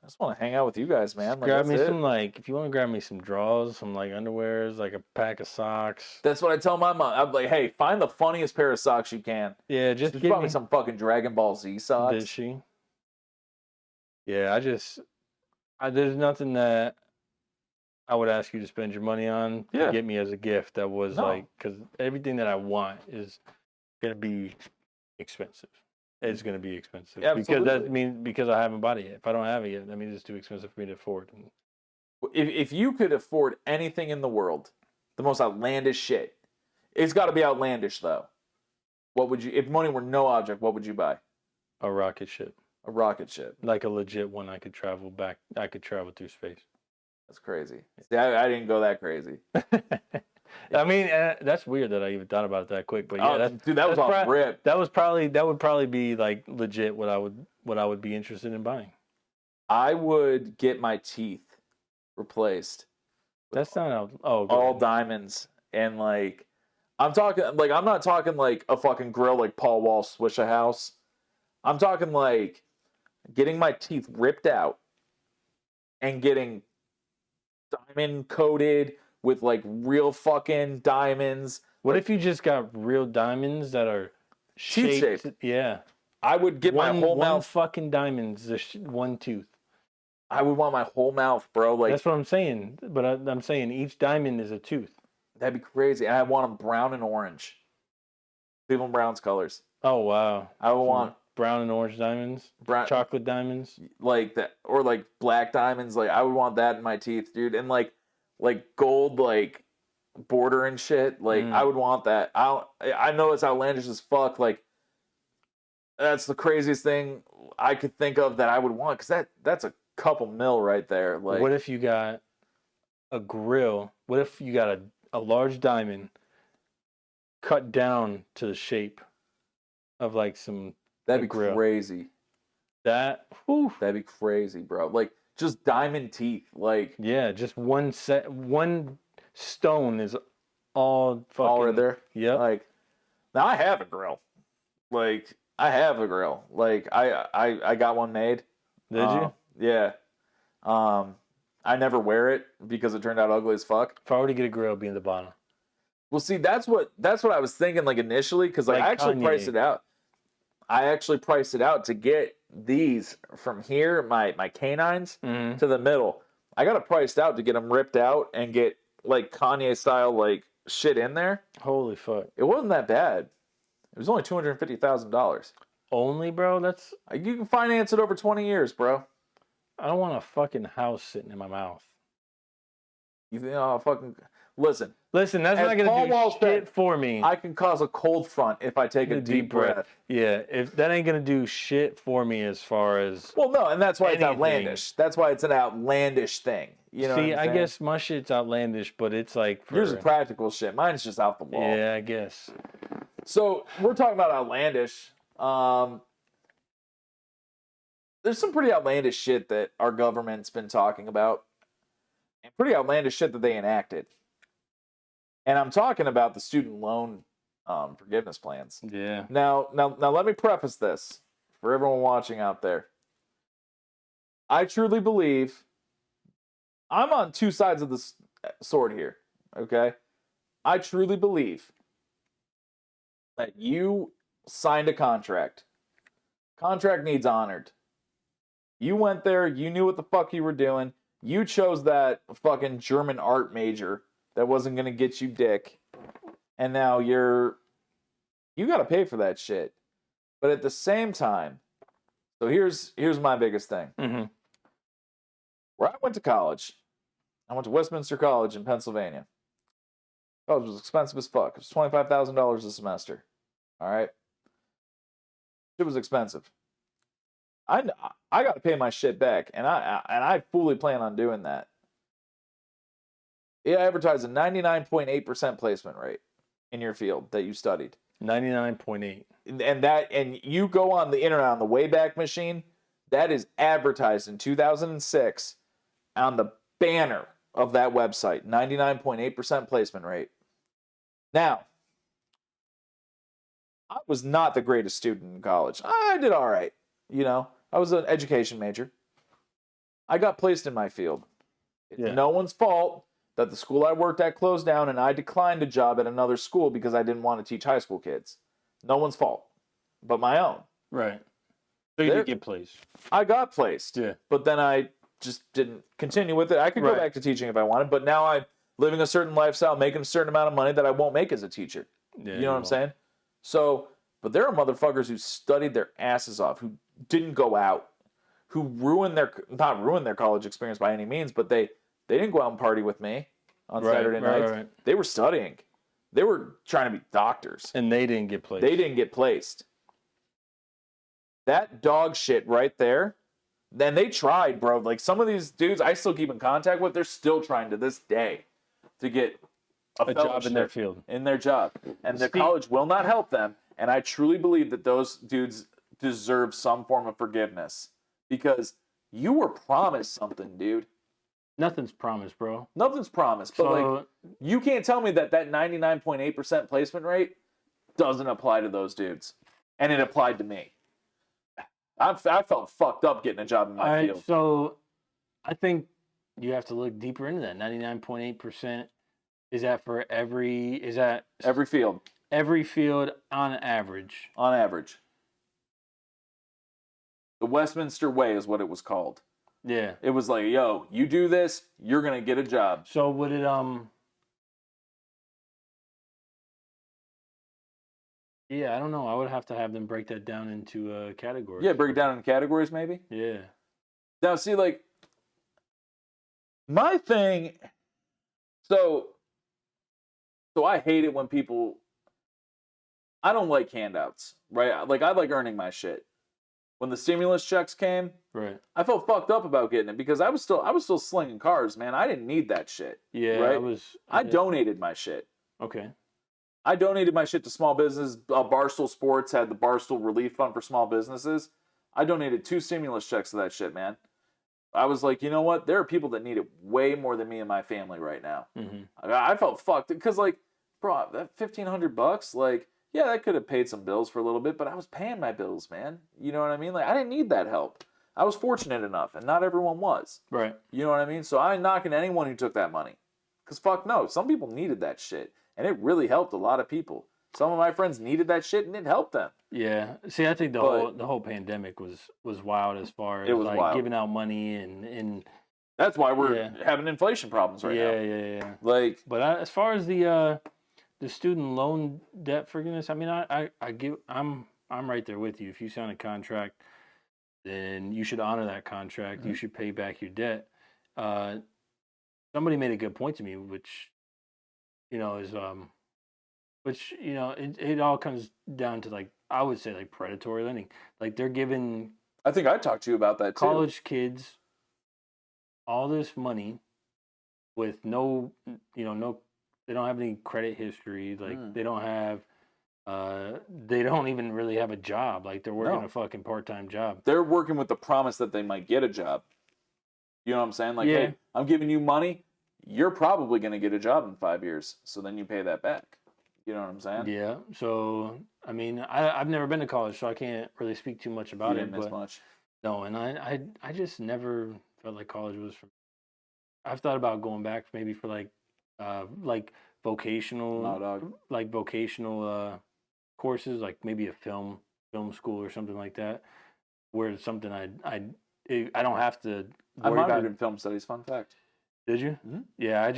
I just want to hang out with you guys, man. Like, grab me some, like, if you want to grab me some drawers, some, like, underwears, like a pack of socks. That's what I tell my mom. I'm like, hey, find the funniest pair of socks you can. Yeah, just give me some fucking Dragon Ball Z socks. Did she? Yeah, there's nothing that I would ask you to spend your money on to get me as a gift that was like, because everything that I want is going to be expensive. It's going to be expensive. Because that means because I haven't bought it yet. If I don't have it yet, that means it's too expensive for me to afford. If you could afford anything in the world, the most outlandish shit, it's got to be outlandish though. What would you, if money were no object, what would you buy? A rocket ship. A rocket ship. Like a legit one I could travel through space. That's crazy. See, I didn't go that crazy. I mean, that's weird that I even thought about it that quick. But yeah, that was off rip. That would probably be like legit what I would be interested in buying. I would get my teeth replaced. That's not all diamonds, and like I'm not talking like a fucking grill like Paul Wall Swishahouse. I'm talking like getting my teeth ripped out and getting diamond coated with like real fucking diamonds. What if you just got real diamonds that are shaped? Yeah. I would get my whole one mouth. fucking diamonds, one tooth. I would want my whole mouth, bro. Like that's what I'm saying. But I'm saying each diamond is a tooth. That'd be crazy. And I want them brown and orange. Cleveland Browns colors. Oh wow. I would want brown and orange diamonds, chocolate diamonds, like that, or like black diamonds. Like I would want that in my teeth, dude, and like gold, like border and shit. Like I would want that. I know it's outlandish as fuck. Like that's the craziest thing I could think of that I would want, because that's a couple mil right there. Like, what if you got a grill? What if you got a large diamond cut down to the shape of like some? That'd be crazy. That'd be crazy, bro. Like just diamond teeth. Like yeah, just one stone is all fucking all right there. Yeah. Like now I have a grill. Like I have a grill. Like I got one made. Did you? Yeah. I never wear it because it turned out ugly as fuck. If I were to get a grill, it'd be in the bottom. Well, see, that's what I was thinking, like initially, because like I actually priced it out. I actually priced it out to get these from here, my canines, to the middle. I got it priced out to get them ripped out and get like Kanye style like shit in there. Holy fuck! It wasn't that bad. It was only $250,000. Only, bro? That's you can finance it over 20 years, bro. I don't want a fucking house sitting in my mouth. You think, oh, fucking listen, that's not gonna do shit for me. I can cause a cold front if I take a deep breath. Yeah, if that ain't gonna do shit for me as far as well, no, and that's why it's outlandish. That's why it's an outlandish thing. You know? See, I guess my shit's outlandish, but it's like yours is practical shit. Mine's just out the wall. Yeah, I guess. So we're talking about outlandish. There's some pretty outlandish shit that our government's been talking about, and pretty outlandish shit that they enacted. And I'm talking about the student loan forgiveness plans. Yeah. Now, let me preface this for everyone watching out there. I truly believe I'm on two sides of the sword here. Okay, I truly believe that you signed a contract. Contract needs honored. You went there, you knew what the fuck you were doing. You chose that fucking German art major that wasn't going to get you dick. And now you got to pay for that shit. But at the same time, so here's my biggest thing. Mm-hmm. Where I went to college, I went to Westminster College in Pennsylvania. College was expensive as fuck. It was $25,000 a semester. All right? It was expensive. I got to pay my shit back, and I fully plan on doing that. It advertised a 99.8% placement rate in your field that you studied. 99.8. And you go on the internet on the Wayback Machine, that is advertised in 2006 on the banner of that website. 99.8% placement rate. Now, I was not the greatest student in college. I did all right. You know, I was an education major. I got placed in my field. It's no one's fault that the school I worked at closed down and I declined a job at another school because I didn't want to teach high school kids. No one's fault, but my own. Right. So you did get placed. I got placed. Yeah. But then I just didn't continue with it. I could go back to teaching if I wanted, but now I'm living a certain lifestyle, making a certain amount of money that I won't make as a teacher. Yeah, you know what I'm saying? So, but there are motherfuckers who studied their asses off, who didn't go out, who not ruined their college experience by any means, but they didn't go out and party with me on Saturday nights. Right. They were studying. They were trying to be doctors. And they didn't get placed. They didn't get placed. That dog shit right there, then they tried, bro. Like some of these dudes I still keep in contact with, they're still trying to this day to get a job in their field. In their job. And the college will not help them. And I truly believe that those dudes deserve some form of forgiveness. Because you were promised something, dude. Nothing's promised, bro. Nothing's promised. But like, you can't tell me that 99.8% placement rate doesn't apply to those dudes. And it applied to me. I felt fucked up getting a job in my field. So I think you have to look deeper into that. 99.8%, is that for every field? Every field on average. On average. The Westminster Way is what it was called. Yeah. It was like, yo, you do this, you're going to get a job. So would it, yeah, I don't know. I would have to have them break that down into categories. Yeah, break it down into categories, maybe? Yeah. Now, see, like, my thing, so I hate it when people, I don't like handouts, right? Like, I like earning my shit. When the stimulus checks came, right, I felt fucked up about getting it because I was still slinging cars, man. I didn't need that shit. Yeah, right? I donated my shit. Okay. I donated my shit to small business. Barstool Sports had the Barstool Relief Fund for small businesses. I donated 2 stimulus checks to that shit, man. I was like, you know what? There are people that need it way more than me and my family right now. Mm-hmm. I felt fucked because, like, bro, that $1,500, like, yeah, that could have paid some bills for a little bit, but I was paying my bills, man. You know what I mean? Like, I didn't need that help. I was fortunate enough, and not everyone was. Right. You know what I mean? So I ain't knocking anyone who took that money. Because fuck no, some people needed that shit. And it really helped a lot of people. Some of my friends needed that shit, and it helped them. Yeah. See, I think the whole pandemic was wild as far as like wild. Giving out money and that's why we're having inflation problems right now. Yeah. Like, but as far as the student loan debt forgiveness, I mean, I'm right there with you. If you sign a contract, then you should honor that contract. Mm-hmm. You should pay back your debt. Somebody made a good point to me, which is it all comes down to, like, I would say, like, predatory lending. Like, they're giving, I think I talked to you about that college kids all this money with no, they don't have any credit history. Like, they don't have, they don't even really have a job. Like, they're working a fucking part-time job. They're working with the promise that they might get a job. You know what I'm saying? Like, hey, I'm giving you money. You're probably going to get a job in 5 years. So then you pay that back. You know what I'm saying? Yeah. So, I mean, I've never been to college, so I can't really speak too much about it. But much. No, and I just never felt like college was for me. I've thought about going back maybe for like vocational, courses, like maybe a film school or something like that, where it's something I don't have to worry about. I minored in film studies. Fun fact. Did you? Mm-hmm. Yeah,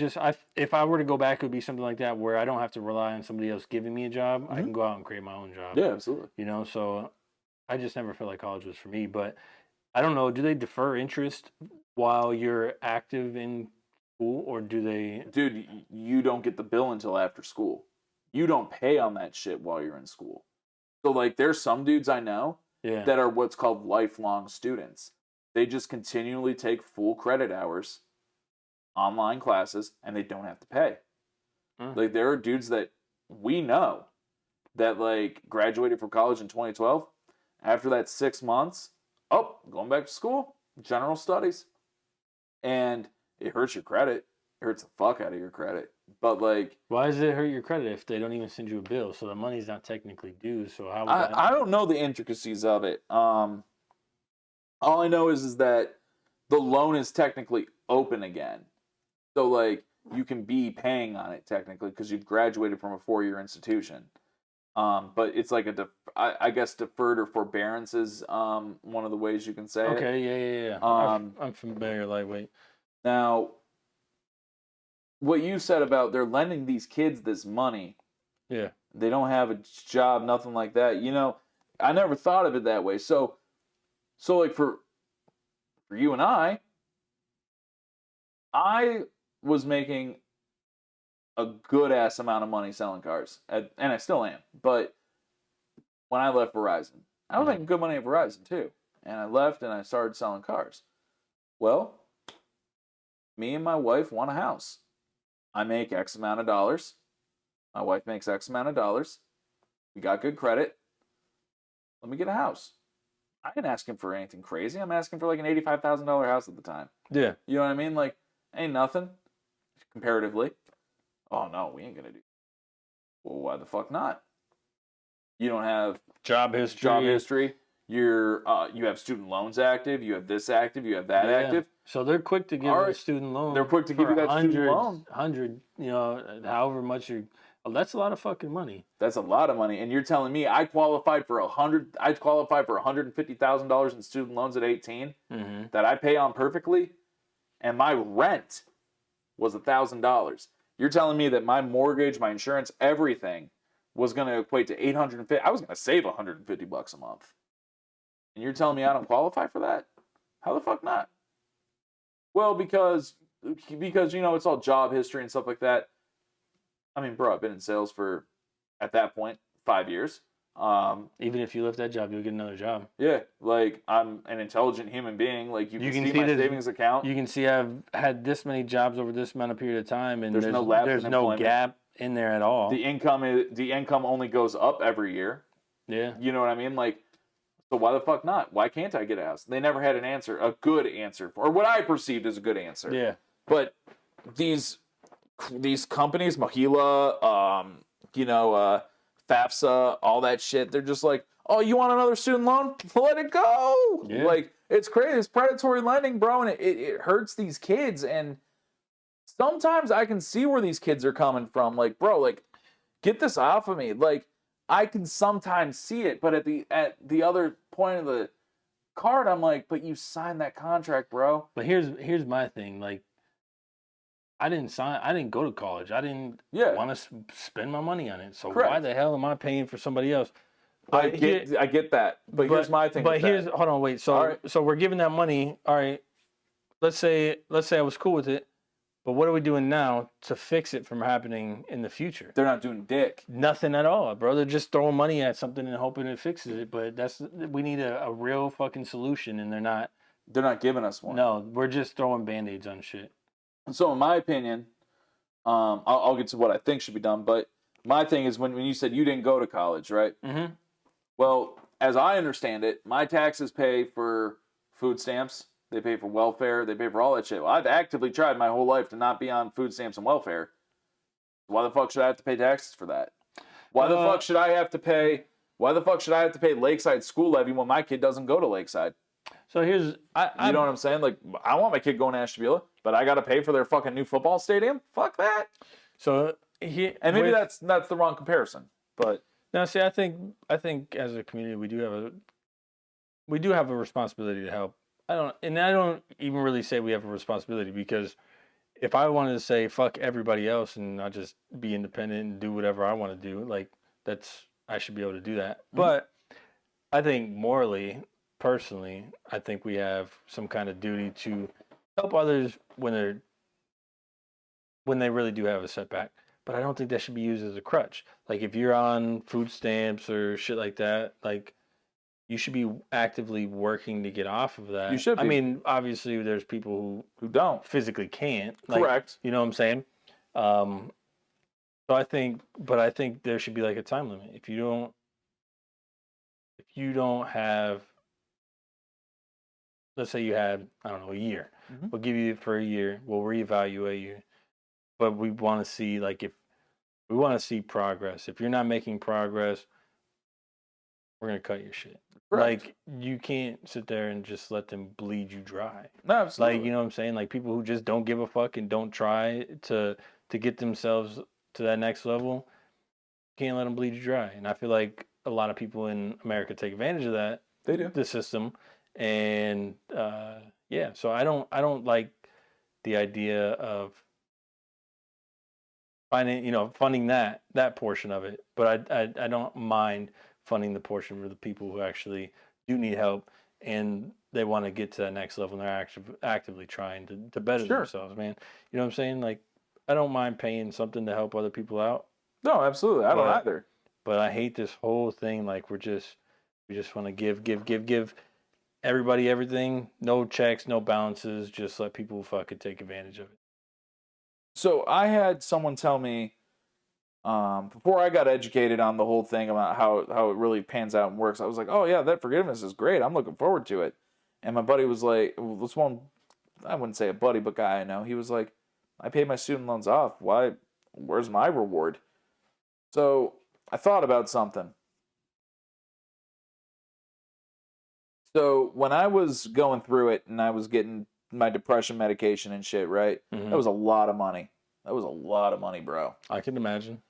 if I were to go back, it would be something like that where I don't have to rely on somebody else giving me a job. Mm-hmm. I can go out and create my own job. Yeah, absolutely. So I just never felt like college was for me. But I don't know. Do they defer interest while you're active in school, or do they? Dude, you don't get the bill until after school. You don't pay on that shit while you're in school. So, like, there's some dudes I know that are what's called lifelong students. They just continually take full credit hours, online classes, and they don't have to pay. Like, there are dudes that we know that, like, graduated from college in 2012. After that 6 months, going back to school, general studies. And it hurts your credit. It hurts the fuck out of your credit. But, like, why does it hurt your credit if they don't even send you a bill? So the money's not technically due. So how would I don't know the intricacies of it. All I know is that the loan is technically open again. So, like, you can be paying on it technically because you've graduated from a 4-year institution. But it's like I guess deferred or forbearance is one of the ways you can say it. Okay, yeah. I'm familiar, lightweight. Now, what you said about they're lending these kids this money. Yeah. They don't have a job, nothing like that. I never thought of it that way. So like for you and I was making a good ass amount of money selling cars, and I still am. But when I left Verizon, I was making good money at Verizon too, and I left and I started selling cars. Well, me and my wife want a house. I make X amount of dollars. My wife makes X amount of dollars. We got good credit. Let me get a house. I ain't asking for anything crazy. I'm asking for like an $85,000 house at the time. Yeah. You know what I mean? Like, ain't nothing comparatively. Oh, no, we ain't going to do. Well, why the fuck not? You don't have job history. You have student loans active, you have this active, you have that active. So they're quick to give you a student loan. They're quick to give you that student loan. 100, however much that's a lot of fucking money. That's a lot of money. And you're telling me I qualified for $150,000 in student loans at 18 that I pay on perfectly, and my rent was $1,000. You're telling me that my mortgage, my insurance, everything was going to equate to $850. I was going to save $150 a month. And you're telling me I don't qualify for that? How the fuck not? Well, because it's all job history and stuff like that. I mean, bro, I've been in sales for, at that point, 5 years. Even if you left that job, you'll get another job. Yeah, like I'm an intelligent human being. Like you can see my savings account. You can see I've had this many jobs over this amount of period of time, and there's no gap in there at all. The income only goes up every year. Yeah, you know what I mean. Like, so why the fuck not? Why can't I get a house? They never had an answer, a good answer, or what I perceived as a good answer. Yeah, but these companies, Mahila, FAFSA, all that shit, they're just like, oh, you want another student loan? Let it go. Yeah. Like, it's crazy. It's predatory lending, bro, and it hurts these kids. And sometimes I can see where these kids are coming from. Like, bro, like, get this off of me. Like, I can sometimes see it, but at the other point of the card, I'm like, but you signed that contract, bro. But here's my thing. Like, I didn't go to college. I didn't want to spend my money on it. So Why the hell am I paying for somebody else? I get that. But here's my thing. But hold on, wait. So so we're giving that money. All right. Let's say I was cool with it. But what are we doing now to fix it from happening in the future? They're not doing dick. Nothing at all, bro. They're just throwing money at something and hoping it fixes it. But we need a real fucking solution, and they're not giving us one. No, we're just throwing Band-Aids on shit. So in my opinion, I'll get to what I think should be done. But my thing is when you said you didn't go to college, right? Mm-hmm. Well, as I understand it, my taxes pay for food stamps. They pay for welfare. They pay for all that shit. Well, I've actively tried my whole life to not be on food stamps and welfare. Why the fuck should I have to pay taxes for that? Why the fuck should I have to pay Lakeside school levy when my kid doesn't go to Lakeside? So here's, you know what I'm saying? Like, I want my kid going to Ashtabula, but I got to pay for their fucking new football stadium. Fuck that. So maybe that's the wrong comparison, but now see, I think as a community we do have a responsibility to help. I don't even really say we have a responsibility, because if I wanted to say fuck everybody else and I just be independent and do whatever I want to do, like I should be able to do that. Mm-hmm. But I think morally, personally, I think we have some kind of duty to help others when they really do have a setback. But I don't think that should be used as a crutch. Like if you're on food stamps or shit like that, like you should be actively working to get off of that. You should be. I mean, obviously there's people who don't physically can't. Correct. You know what I'm saying? So I think there should be like a time limit. If you don't have, let's say you had, I don't know, a year. Mm-hmm. We'll give you for a year. We'll reevaluate you. But we want to see, like, if we want to see progress. If you're not making progress, we're going to cut your shit. Correct. Like, you can't sit there and just let them bleed you dry. No, absolutely. Like, you know what I'm saying? Like, people who just don't give a fuck and don't try to get themselves to that next level, can't let them bleed you dry. And I feel like a lot of people in America take advantage of that. They do. The system. And, so I don't like the idea of funding that portion of it. But I don't mind funding the portion for the people who actually do need help and they want to get to that next level and they're actively trying to better themselves, man. You know what I'm saying? Like, I don't mind paying something to help other people out. No, absolutely. I don't either. But I hate this whole thing. Like, we just want to give everybody everything. No checks, no balances. Just let people fucking take advantage of it. So I had someone tell me, before I got educated on the whole thing about how it really pans out and works, I was like, oh yeah, that forgiveness is great. I'm looking forward to it. And my buddy was like, this one, I wouldn't say a buddy, but guy I know, he was like, I paid my student loans off. Why? Where's my reward? So I thought about something. So when I was going through it and I was getting my depression medication and shit, right? That was a lot of money. That was a lot of money, bro. I can imagine.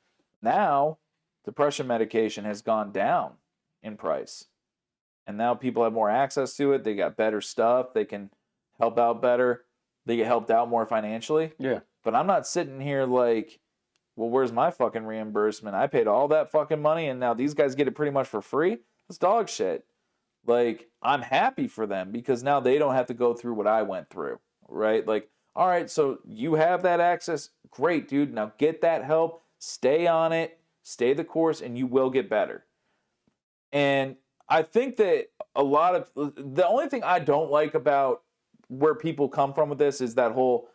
Now, depression medication has gone down in price. And now people have more access to it. They got better stuff. They can help out better. They get helped out more financially. Yeah. But I'm not sitting here like, well, where's my fucking reimbursement? I paid all that fucking money and now these guys get it pretty much for free? That's dog shit. Like, I'm happy for them because now they don't have to go through what I went through, right? Like, all right, so you have that access. Great, dude. Now get that help. Stay on it. Stay the course, and you will get better. And I think that the only thing I don't like about where people come from with this is that whole,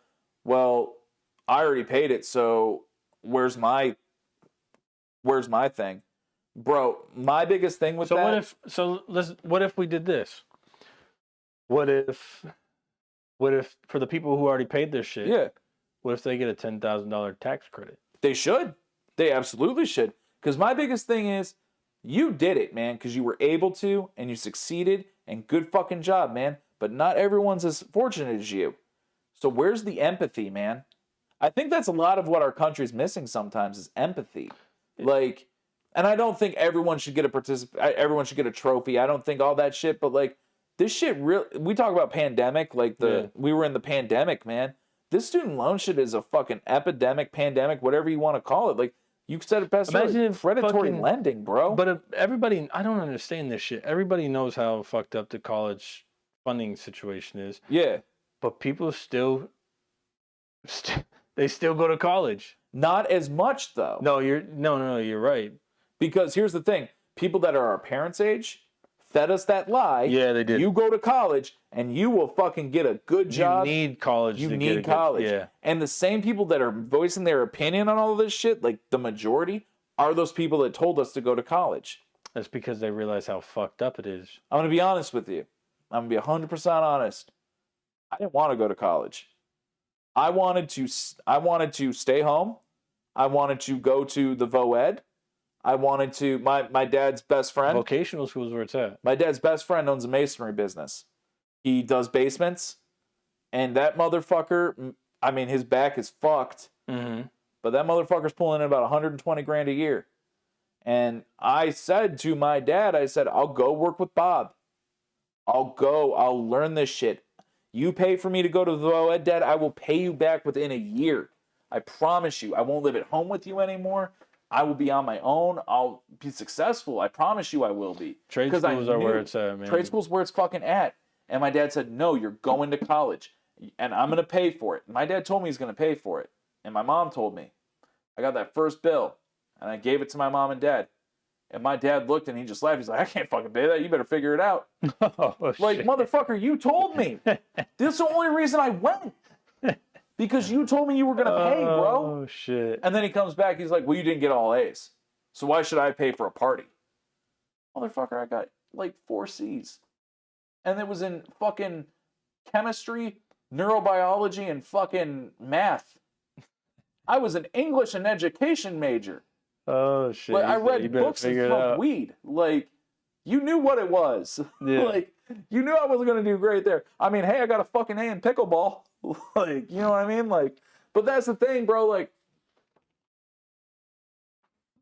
well, I already paid it, so where's my thing? Bro, my biggest thing with that. What if we did this? What if for the people who already paid their shit? Yeah. What if they get a $10,000 tax credit? They should. They absolutely should. Because my biggest thing is, you did it, man, because you were able to, and you succeeded, and good fucking job, man. But not everyone's as fortunate as you. So where's the empathy, man? I think that's a lot of what our country's missing sometimes is empathy. Like, and I don't think everyone should get everyone should get a trophy. I don't think all that shit, but like, this shit we talk about pandemic, like we were in the pandemic, man. This student loan shit is a fucking epidemic, pandemic, whatever you want to call it. Like, you said it best. Imagine predatory lending, bro. But if everybody, I don't understand this shit. Everybody knows how fucked up the college funding situation is. Yeah. But people they still go to college. Not as much though. No, you're right. Because here's the thing: people that are our parents' age fed us that lie. Yeah, they did. You go to college and you will fucking get a good job. You need college. You need college. Yeah. And the same people that are voicing their opinion on all of this shit, like the majority, are those people that told us to go to college. That's because they realize how fucked up it is. I'm gonna be honest with you. I'm gonna be 100% honest. I didn't want to go to college. I wanted to stay home. I wanted to go to the VOED. I wanted to, my dad's best friend. Vocational school is where it's at. My dad's best friend owns a masonry business. He does basements. And that motherfucker, I mean, his back is fucked. Mm-hmm. But that motherfucker's pulling in about 120 grand a year. And I said to my dad, I said, I'll go work with Bob. I'll learn this shit. You pay for me to go to the VOED, Dad, I will pay you back within a year. I promise you. I won't live at home with you anymore. I will be on my own. I'll be successful. I promise you I will be. Trade schools are where it's at, man. Trade school's where it's fucking at. And my dad said, no, you're going to college. And I'm going to pay for it. My dad told me he's going to pay for it. And my mom told me. I got that first bill. And I gave it to my mom and dad. And my dad looked and he just laughed. He's like, I can't fucking pay that. You better figure it out. Like, motherfucker, you told me. This is the only reason I went. Because you told me you were going to pay, bro. Oh, shit. And then he comes back. He's like, well, you didn't get all A's. So why should I pay for a party? Motherfucker, I got like 4 C's. And it was in fucking chemistry, neurobiology, and fucking math. I was an English and education major. Oh, shit. Like, I read books and smoked weed. Like, you knew what it was. Yeah. Like, you knew I wasn't going to do great there. I mean, hey, I got a fucking A in pickleball. Like, you know what I mean? Like, but that's the thing, bro. Like,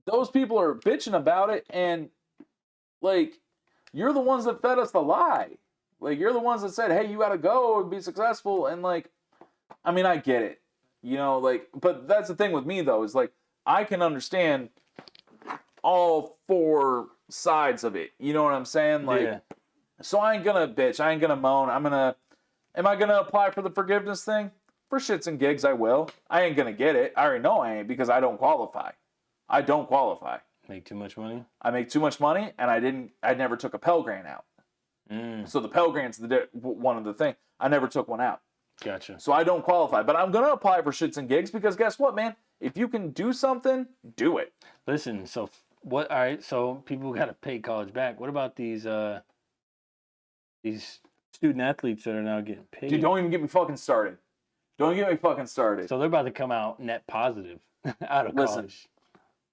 those people are bitching about it, and, like, you're the ones that fed us the lie. Like, you're the ones that said, hey, you got to go and be successful. And, like, I mean, I get it. You know, like, but that's the thing with me, though, is, like, I can understand all 4 sides of it. You know what I'm saying? Like, yeah. So I ain't gonna bitch. I ain't gonna moan. Am I gonna apply for the forgiveness thing? For shits and gigs, I will. I ain't gonna get it. I already know I ain't because I don't qualify. I don't qualify. Make too much money? I make too much money, and I never took a Pell Grant out. So the Pell Grant's one of the things. I never took one out. Gotcha. So I don't qualify. But I'm gonna apply for shits and gigs because guess what, man? If you can do something, do it. Listen, so what? All right, so people got to pay college back. What about these student athletes that are now getting paid? Dude, don't even get me fucking started. Don't get me fucking started. So they're about to come out net positive out of college.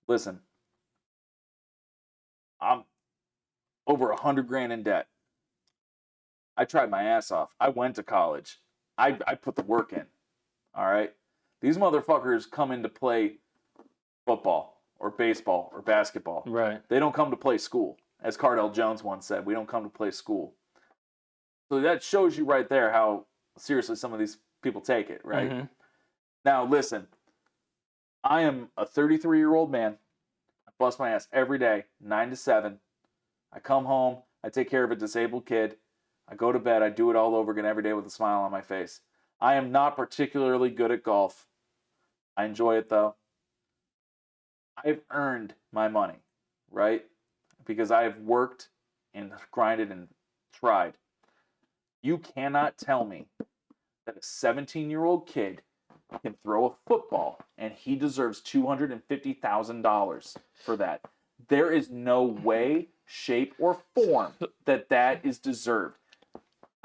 Listen. I'm over $100 grand in debt. I tried my ass off. I went to college. I put the work in. All right? These motherfuckers come in to play football or baseball or basketball. Right. They don't come to play school. As Cardell Jones once said, we don't come to play school. So that shows you right there how seriously some of these people take it, right? Mm-hmm. Now, listen, I am a 33-year-old man. I bust my ass every day, 9 to 7. I come home. I take care of a disabled kid. I go to bed. I do it all over again every day with a smile on my face. I am not particularly good at golf. I enjoy it, though. I've earned my money, right? Because I have worked and grinded and tried. You cannot tell me that a 17-year-old kid can throw a football and he deserves $250,000 for that. There is no way, shape, or form that is deserved.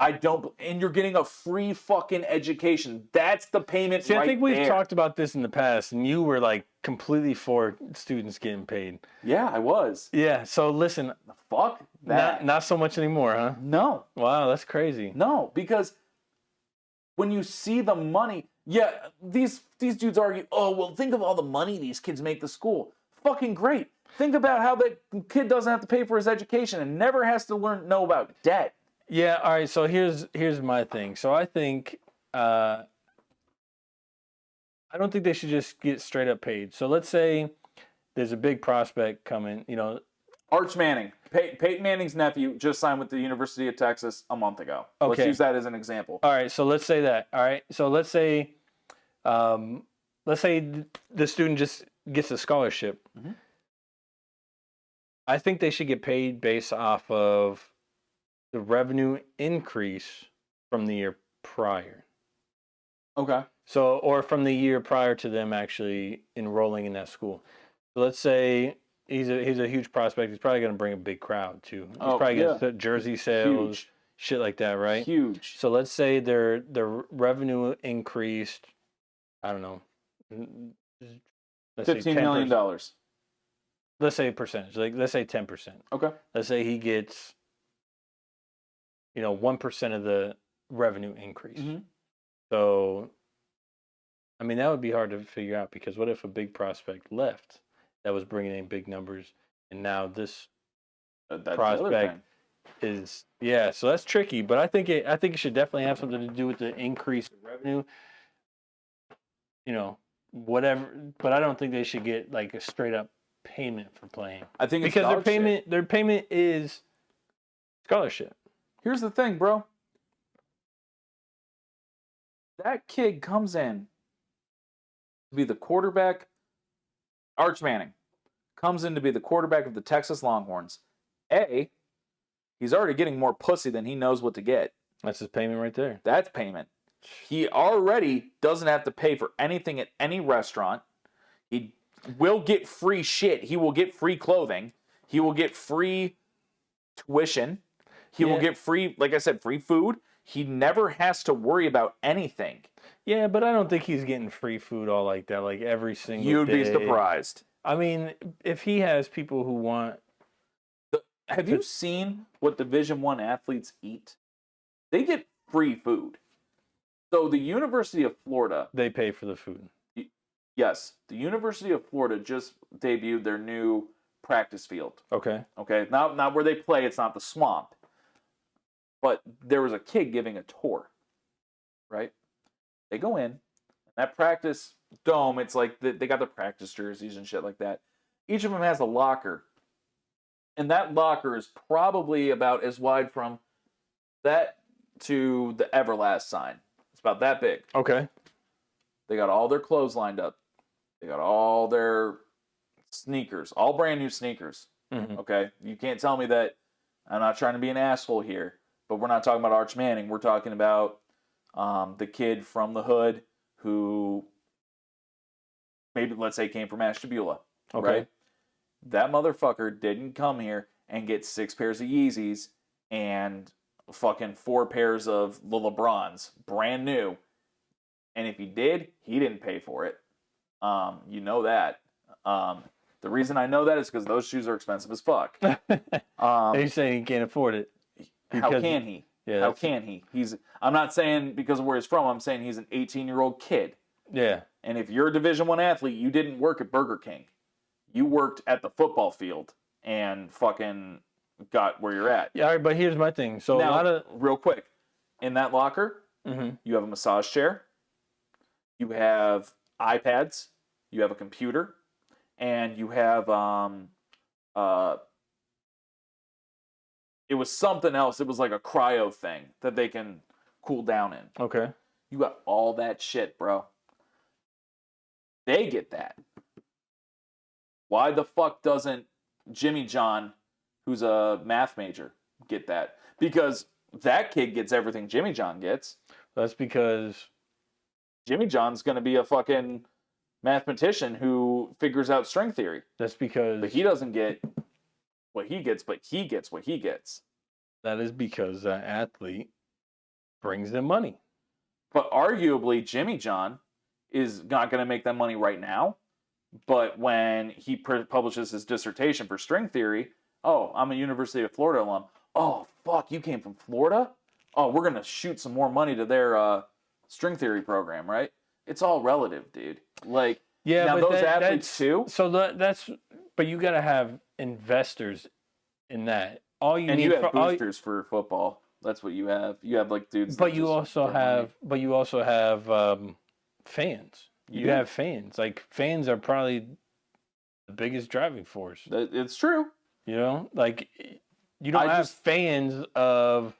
I don't, and you're getting a free fucking education. That's the payment. See, right I think we've there. talked about this in the past, and you were like completely for students getting paid. Yeah, I was. Yeah. So listen, Fuck that. not so much anymore, huh? No. Wow, that's crazy. No, because when you see the money, yeah, these dudes argue, oh, well, think of all the money these kids make the school. Fucking great. Think about how that kid doesn't have to pay for his education and never has to know about debt. Yeah. All right. So here's my thing. So I think I don't think they should just get straight up paid. So let's say there's a big prospect coming. Arch Manning, Peyton Manning's nephew, just signed with the University of Texas a month ago. Okay. Let's use that as an example. All right. So let's say that. All right. So let's say the student just gets a scholarship. Mhm. I think they should get paid based off of the revenue increase from the year prior. Okay. So, or from the year prior to them actually enrolling in that school. So let's say he's a huge prospect. He's probably going to bring a big crowd too. He's probably going to jersey sales, Huge. shit like that, right? Huge. So let's say their revenue increased. I don't know. Let's $15 say million. Let's say a percentage. Like let's say 10%. Okay. Let's say he gets 1% of the revenue increase. Mm-hmm. So, I mean, that would be hard to figure out because what if a big prospect left that was bringing in big numbers, and now this prospect is so that's tricky. But I think it should definitely have something to do with the increase in revenue. Whatever. But I don't think they should get like a straight up payment for playing. I think it's because their payment is scholarship. Here's the thing, bro. That kid comes in to be the quarterback. Arch Manning comes in to be the quarterback of the Texas Longhorns. He's already getting more pussy than he knows what to get. That's his payment right there. That's payment. He already doesn't have to pay for anything at any restaurant. He will get free shit. He will get free clothing. He will get free tuition. He will get free, like I said, free food. He never has to worry about anything. Yeah, but I don't think he's getting free food all like that, like every single day. You'd be surprised. I mean, if he has people who want... Have you seen what Division I athletes eat? They get free food. So the University of Florida... They pay for the food. Yes. The University of Florida just debuted their new practice field. Okay. Okay? Not where they play. It's not the swamp. But there was a kid giving a tour. Right? They go in. That practice dome, it's like they got their practice jerseys and shit like that. Each of them has a locker. And that locker is probably about as wide from that to the Everlast sign. It's about that big. Okay. They got all their clothes lined up. They got all their sneakers, all brand new sneakers. Mm-hmm. Okay? You can't tell me that. I'm not trying to be an asshole here, but we're not talking about Arch Manning. We're talking about the kid from the hood who maybe, let's say, came from Ashtabula. Okay. Right? That motherfucker didn't come here and get 6 pairs of Yeezys and fucking 4 pairs of the LeBrons, brand new. And if he did, he didn't pay for it. You know that. The reason I know that is because those shoes are expensive as fuck. Are you saying he can't afford it? How can he? Yeah. How can he? I'm not saying because of where he's from. I'm saying he's an 18-year-old kid. Yeah. And if you're a Division I athlete, you didn't work at Burger King. You worked at the football field and fucking got where you're at. Yeah, all right, but here's my thing. So now, a lot of real quick, in that locker, you have a massage chair, you have iPads, you have a computer, and you have it was something else. It was like a cryo thing that they can cool down in. Okay. You got all that shit, bro. They get that. Why the fuck doesn't Jimmy John, who's a math major, get that? Because that kid gets everything Jimmy John gets. That's because Jimmy John's going to be a fucking mathematician who figures out string theory. That's because... But he doesn't get what he gets, but he gets what he gets. That is because that athlete brings them money. But arguably, Jimmy John is not going to make that money right now. But when he publishes his dissertation for string theory, oh, I'm a University of Florida alum. Oh, fuck, you came from Florida? Oh, we're going to shoot some more money to their string theory program, right? It's all relative, dude. Like, yeah, now but those athletes too. So that's, but you got to have investors in that. All you and need you have boosters for football. That's what you have. You have like dudes. But you also have fans. You have fans. Like, fans are probably the biggest driving force. It's true. You know, like, you don't have fans of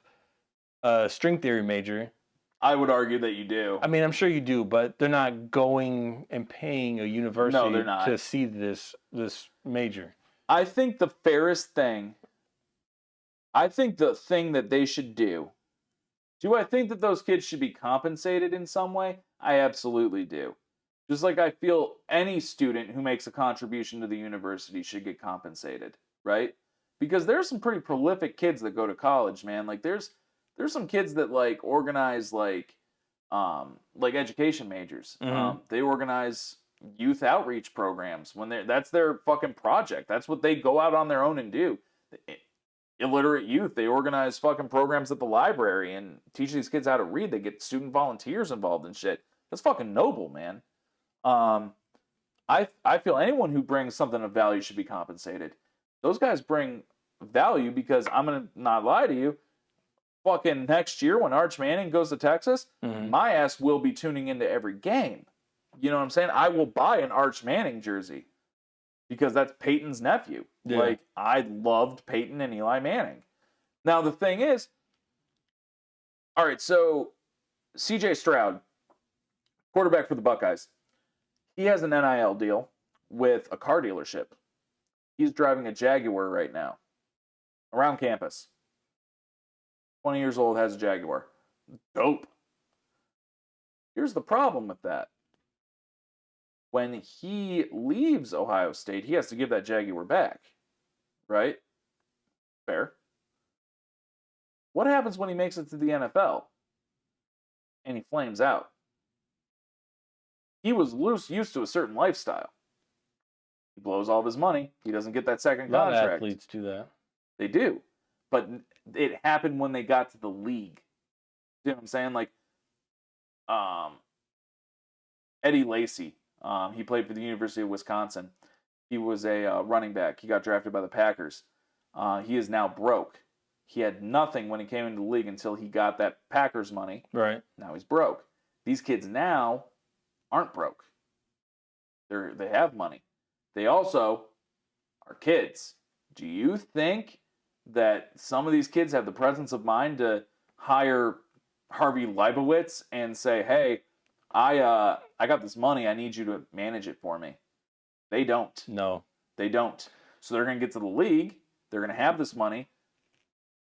a string theory major. I would argue that you do. I mean, I'm sure you do, but they're not going and paying a university to see this major. I think the fairest thing, I think the thing that they should do I think that those kids should be compensated in some way? I absolutely do. Just like I feel any student who makes a contribution to the university should get compensated, right? Because there's some pretty prolific kids that go to college, man. Like there's some kids that like organize like education majors. They organize youth outreach programs when that's their fucking project. That's what they go out on their own and do. Illiterate youth, they organize fucking programs at the library and teach these kids how to read. They get student volunteers involved in shit. That's fucking noble, man. I feel anyone who brings something of value should be compensated. Those guys bring value because I'm gonna not lie to you. Fucking next year when Arch Manning goes to Texas, my ass will be tuning into every game. You know what I'm saying? I will buy an Arch Manning jersey because that's Peyton's nephew. Yeah. Like, I loved Peyton and Eli Manning. Now, the thing is, all right, so C.J. Stroud, quarterback for the Buckeyes, he has an NIL deal with a car dealership. He's driving a Jaguar right now around campus. 20 years old, has a Jaguar. Dope. Here's the problem with that. When he leaves Ohio State, he has to give that Jaguar back. Right? Fair. What happens when he makes it to the NFL and he flames out? He was used to a certain lifestyle. He blows all of his money. He doesn't get that second contract. A lot of athletes do that. They do. But it happened when they got to the league. You know what I'm saying? Like, Eddie Lacy. He played for the University of Wisconsin. He was a running back. He got drafted by the Packers. He is now broke. He had nothing when he came into the league until he got that Packers money. Right. Now he's broke. These kids now aren't broke. They have money. They also are kids. Do you think that some of these kids have the presence of mind to hire Harvey Leibowitz and say, hey, I got this money. I need you to manage it for me. They don't. No. They don't. So they're going to get to the league. They're going to have this money.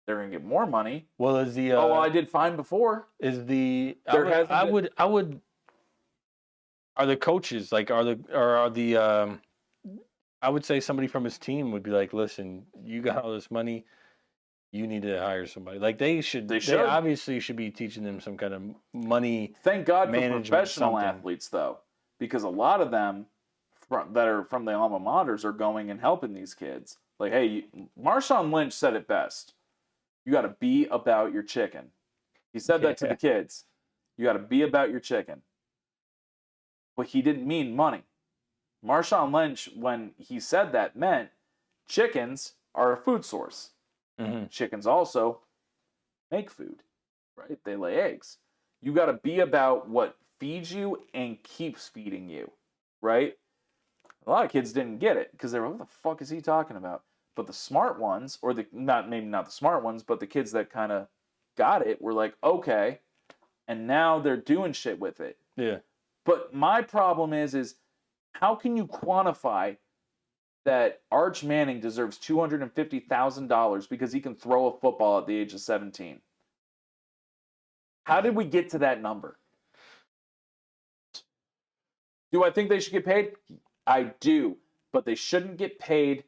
They're going to get more money. Well, is the... oh, well, I did fine before. Is the... I would... Are the coaches, like, I would say somebody from his team would be like, listen, you got all this money. You need to hire somebody. Like, they obviously should be teaching them some kind of money. Thank God for professional athletes, though, because a lot of them that are from the alma maters are going and helping these kids. Like, hey, Marshawn Lynch said it best. You got to be about your chicken. He said that to the kids. You got to be about your chicken. But he didn't mean money. Marshawn Lynch, when he said that, meant chickens are a food source. Mm-hmm. Chickens also make food, right? They lay eggs. You got to be about what feeds you and keeps feeding you, right? A lot of kids didn't get it because they were, what the fuck is he talking about? But the smart ones, or maybe not the smart ones, but the kids that kind of got it were like, okay, and now they're doing shit with it. Yeah. But my problem is how can you quantify that Arch Manning deserves $250,000 because he can throw a football at the age of 17? How did we get to that number? Do I think they should get paid? I do, but they shouldn't get paid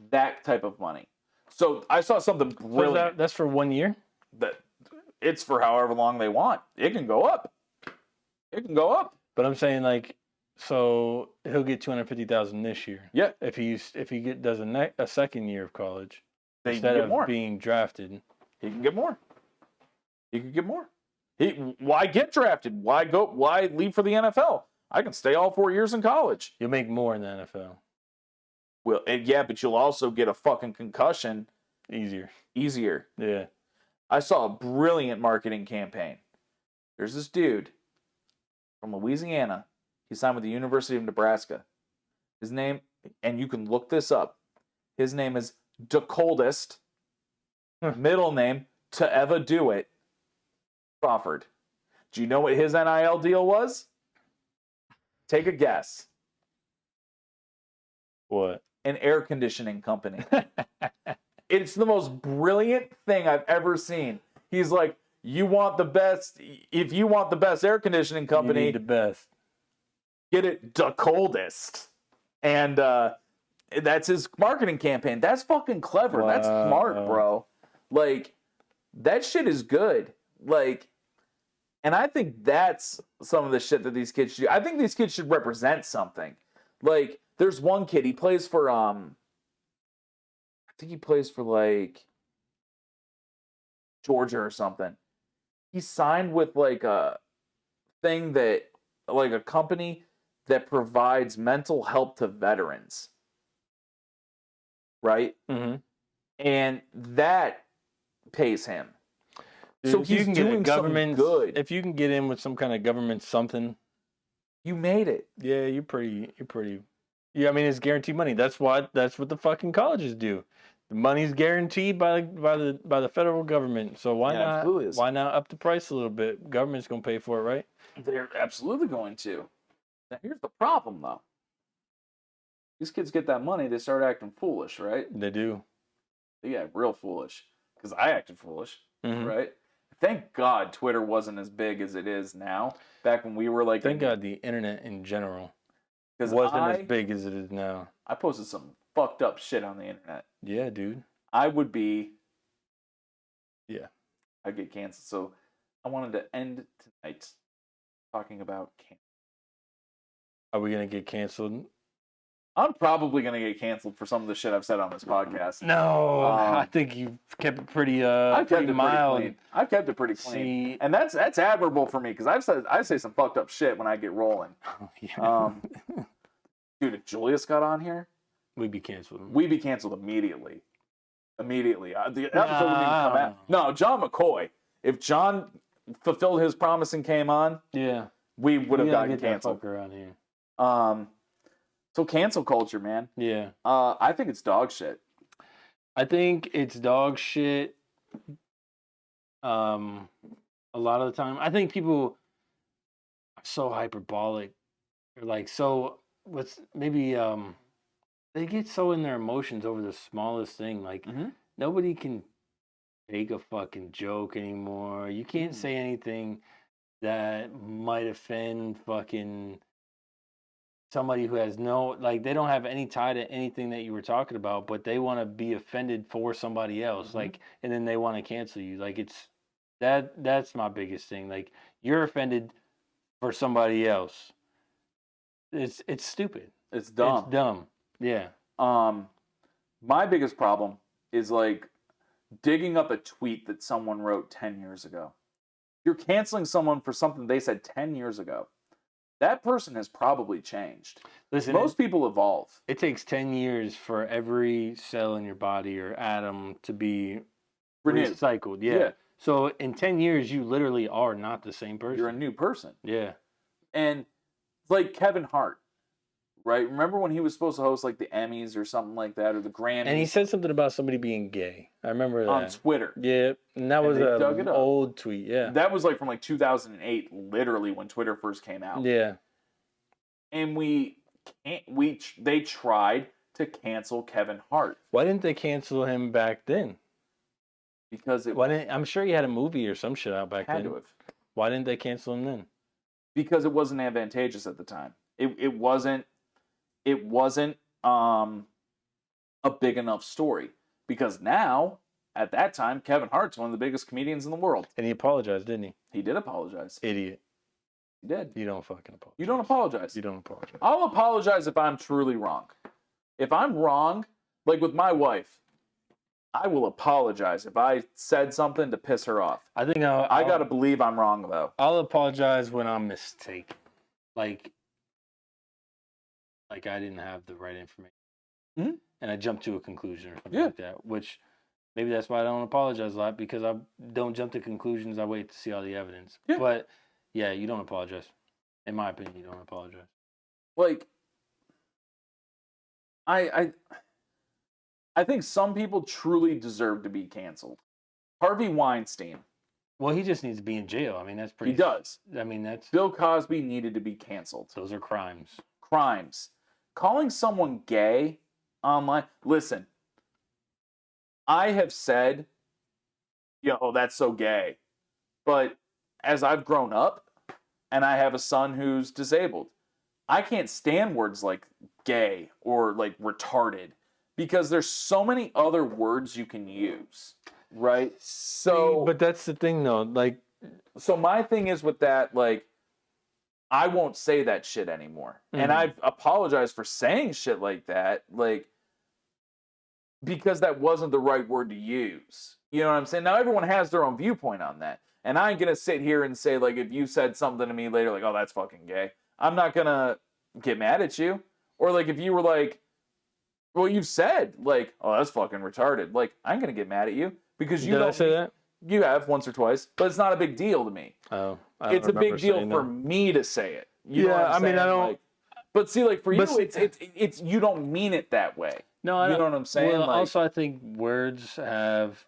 that type of money. So I saw something brilliant. So that's for 1 year? That it's for however long they want. It can go up. It can go up. But I'm saying, like, so he'll get $250,000 this year. Yeah. If he does a second year of college, They instead can get of more. being drafted, He can get more. He can get more. Why get drafted? Why go? Why leave for the NFL? I can stay all 4 years in college. you'll make more in the NFL. Well, yeah, but you'll also get a fucking concussion Easier. Yeah. I saw a brilliant marketing campaign. There's this dude from Louisiana. He signed with the University of Nebraska. His name, and you can look this up. His name is Da Coldest. Middle name, To Ever Do It, Crawford. Do you know what his NIL deal was? Take a guess. What? An air conditioning company. It's the most brilliant thing I've ever seen. He's like, you want the best, if you want the best air conditioning company, you need the best. Get it the coldest. And that's his marketing campaign. That's fucking clever. Wow. That's smart, bro. Like, that shit is good. Like, and I think that's some of the shit that these kids should do. I think these kids should represent something. Like, there's one kid, he plays for, I think he plays for, like, Georgia or something. He signed with, like, a thing that, like, a company that provides mental help to veterans. Right? Mm-hmm. And that pays him. Dude, so he's doing something good. If you can get in with some kind of government something, you made it. Yeah, you're pretty. Yeah, I mean, it's guaranteed money. That's what the fucking colleges do. The money's guaranteed by the federal government. So why not up the price a little bit? Government's gonna pay for it, right? They're absolutely going to. Now here's the problem, though. These kids get that money, they start acting foolish, right? They do. They get real foolish. Because I acted foolish, mm-hmm. right? Thank God Twitter wasn't as big as it is now. Back when we were like... Thank God the internet in general wasn't as big as it is now. I posted some fucked up shit on the internet. Yeah, dude. I would be... Yeah. I'd get canceled. So I wanted to end tonight talking about cancer. Are we going to get canceled? I'm probably going to get canceled for some of the shit I've said on this podcast. No, I think you've kept it pretty mild. Pretty clean. I've kept it pretty clean. And that's admirable for me because I say some fucked up shit when I get rolling. Oh, yeah. Dude, if Julius got on here, we'd be canceled. We'd be canceled immediately. The episode wouldn't even come out. No, John McCoy. If John fulfilled his promise and came on, yeah, we would have gotten canceled. That fucker around here. So cancel culture, man. Yeah. I think it's dog shit. I think it's dog shit. A lot of the time, I think people are so hyperbolic. They're like they get so in their emotions over the smallest thing. Like nobody can take a fucking joke anymore. You can't say anything that might offend fucking somebody who has they don't have any tie to anything that you were talking about, but they want to be offended for somebody else. Like, and then they want to cancel you. Like, that's my biggest thing. Like, you're offended for somebody else. It's stupid. It's dumb. It's dumb. Yeah. My biggest problem is like digging up a tweet that someone wrote 10 years ago. You're canceling someone for something they said 10 years ago. That person has probably changed. Listen, most people evolve. It takes 10 years for every cell in your body or atom to be Renewed. Recycled. Yeah. So in 10 years, you literally are not the same person. You're a new person. Yeah. And like Kevin Hart, right? Remember when he was supposed to host like the Emmys or something like that, or the Grammys? And he said something about somebody being gay. I remember that. On Twitter. Yeah. And that was an old tweet. Yeah. That was like from like 2008, literally when Twitter first came out. Yeah. And they tried to cancel Kevin Hart. Why didn't they cancel him back then? Because I'm sure he had a movie or some shit out back then. Had to have. Why didn't they cancel him then? Because it wasn't advantageous at the time. It wasn't a big enough story. Because now, at that time, Kevin Hart's one of the biggest comedians in the world. And he apologized, didn't he? He did apologize. Idiot. He did. You don't fucking apologize. You don't apologize. You don't apologize. I'll apologize if I'm truly wrong. If I'm wrong, like with my wife, I will apologize if I said something to piss her off. I think I gotta believe I'm wrong though. I'll apologize when I'm mistaken. Like I didn't have the right information. Mm-hmm. And I jumped to a conclusion or something like that. Which maybe that's why I don't apologize a lot, because I don't jump to conclusions. I wait to see all the evidence. Yeah. But yeah, you don't apologize. In my opinion, you don't apologize. Like I think some people truly deserve to be canceled. Harvey Weinstein. Well, he just needs to be in jail. I mean, that's pretty... He does. I mean, that's... Bill Cosby needed to be canceled. Those are crimes. Crimes. Calling someone gay online... Listen, I have said, that's so gay. But as I've grown up, and I have a son who's disabled, I can't stand words like gay or like retarded, because there's so many other words you can use, right? So, but that's the thing, though. Like, so my thing is with that, like, I won't say that shit anymore, and I've apologized for saying shit like that, like, because that wasn't the right word to use. You know what I'm saying? Now everyone has their own viewpoint on that, and I ain't gonna sit here and say, like, if you said something to me later, like, oh, that's fucking gay, I'm not gonna get mad at you. Or like if you were like, well, you said like, oh, that's fucking retarded. Like, I ain't gonna get mad at you because you don't. Did I say that? You have once or twice, but it's not a big deal to me. Oh, it's a big deal for me to say it. You know what I'm I mean, saying? I don't. Like, but see, like for you, it's you don't mean it that way. No, I don't. You know what I'm saying? Well, like, also, I think words have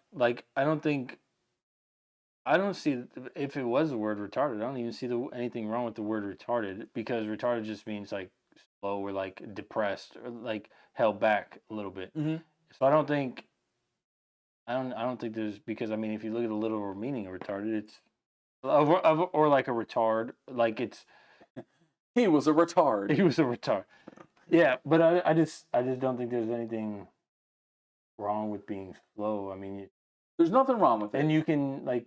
I don't see, if it was the word retarded, I don't even see anything wrong with the word retarded, because retarded just means like slow or like depressed or like held back a little bit. Mm-hmm. So I don't think there's, because I mean, if you look at the literal meaning of retarded, it's or like a retard, like it's he was a retard. He was a retard. Yeah, but I just don't think there's anything wrong with being slow. I mean, there's nothing wrong with it. And you can, like,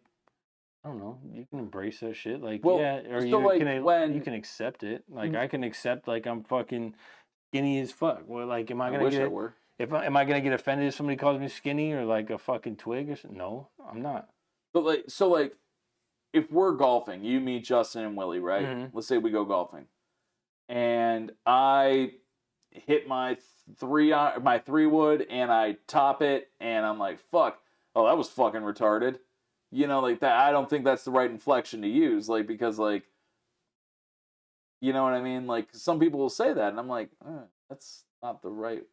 I don't know, you can embrace that shit. Like, well, yeah, or you can accept it. Like, I can accept, like, I'm fucking skinny as fuck. Well, like, am I gonna am I gonna get offended if somebody calls me skinny or like a fucking twig or something? No, I'm not. But like, if we're golfing, you, me, Justin, and Willie, right? Mm-hmm. Let's say we go golfing, and I hit my 3-wood and I top it, and I'm like, fuck, oh, that was fucking retarded. You know, like that. I don't think that's the right inflection to use, like, because, like, you know what I mean? Like, some people will say that, and I'm like, that's not the right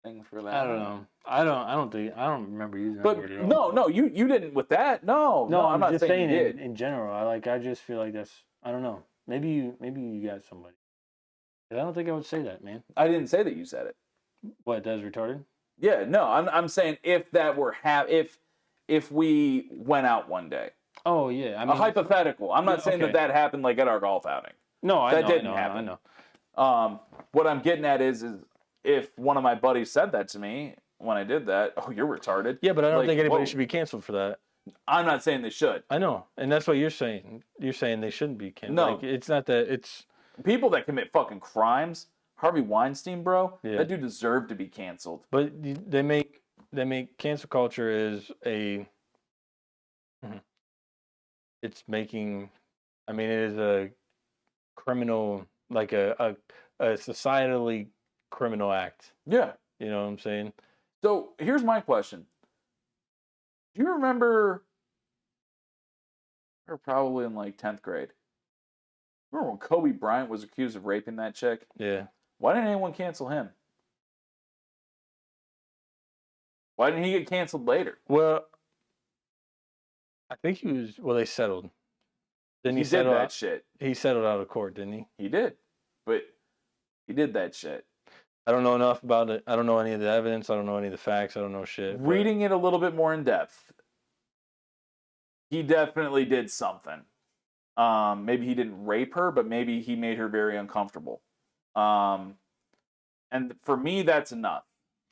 thing for that. I don't know. I don't remember using that word at all. No, you didn't with that. No, I'm not just saying it in general. I just feel like that's, I don't know. Maybe you got somebody. I don't think I would say that, man. I didn't say that you said it. What, that's retarded? Yeah, no, I'm saying if that were if we went out one day. Oh yeah, I mean, a hypothetical. I'm not saying that happened like at our golf outing. No, that didn't happen. I know. What I'm getting at is if one of my buddies said that to me when I did that, oh, you're retarded. Yeah, but I don't think anybody should be canceled for that. I'm not saying they should. I know, and that's what you're saying. You're saying they shouldn't be canceled. No, like, it's not that. It's people that commit fucking crimes. Harvey Weinstein, bro. Yeah. That dude deserved to be canceled. But they make cancel culture is it's making. I mean, it is a criminal, like a societally criminal act. Yeah. You know what I'm saying? So here's my question. Do you remember, or probably in like 10th grade, remember when Kobe Bryant was accused of raping that chick? Yeah. Why didn't anyone cancel him? Why didn't he get canceled later? Well, I think he was. Well, they settled. Didn't He he did settle that out? shit. He settled out of court, didn't he? He did. But he did that shit. I don't know enough about it. I don't know any of the evidence. I don't know any of the facts. I don't know shit. Reading it a little bit more in depth, he definitely did something. Maybe he didn't rape her, but maybe he made her very uncomfortable. And for me, that's enough.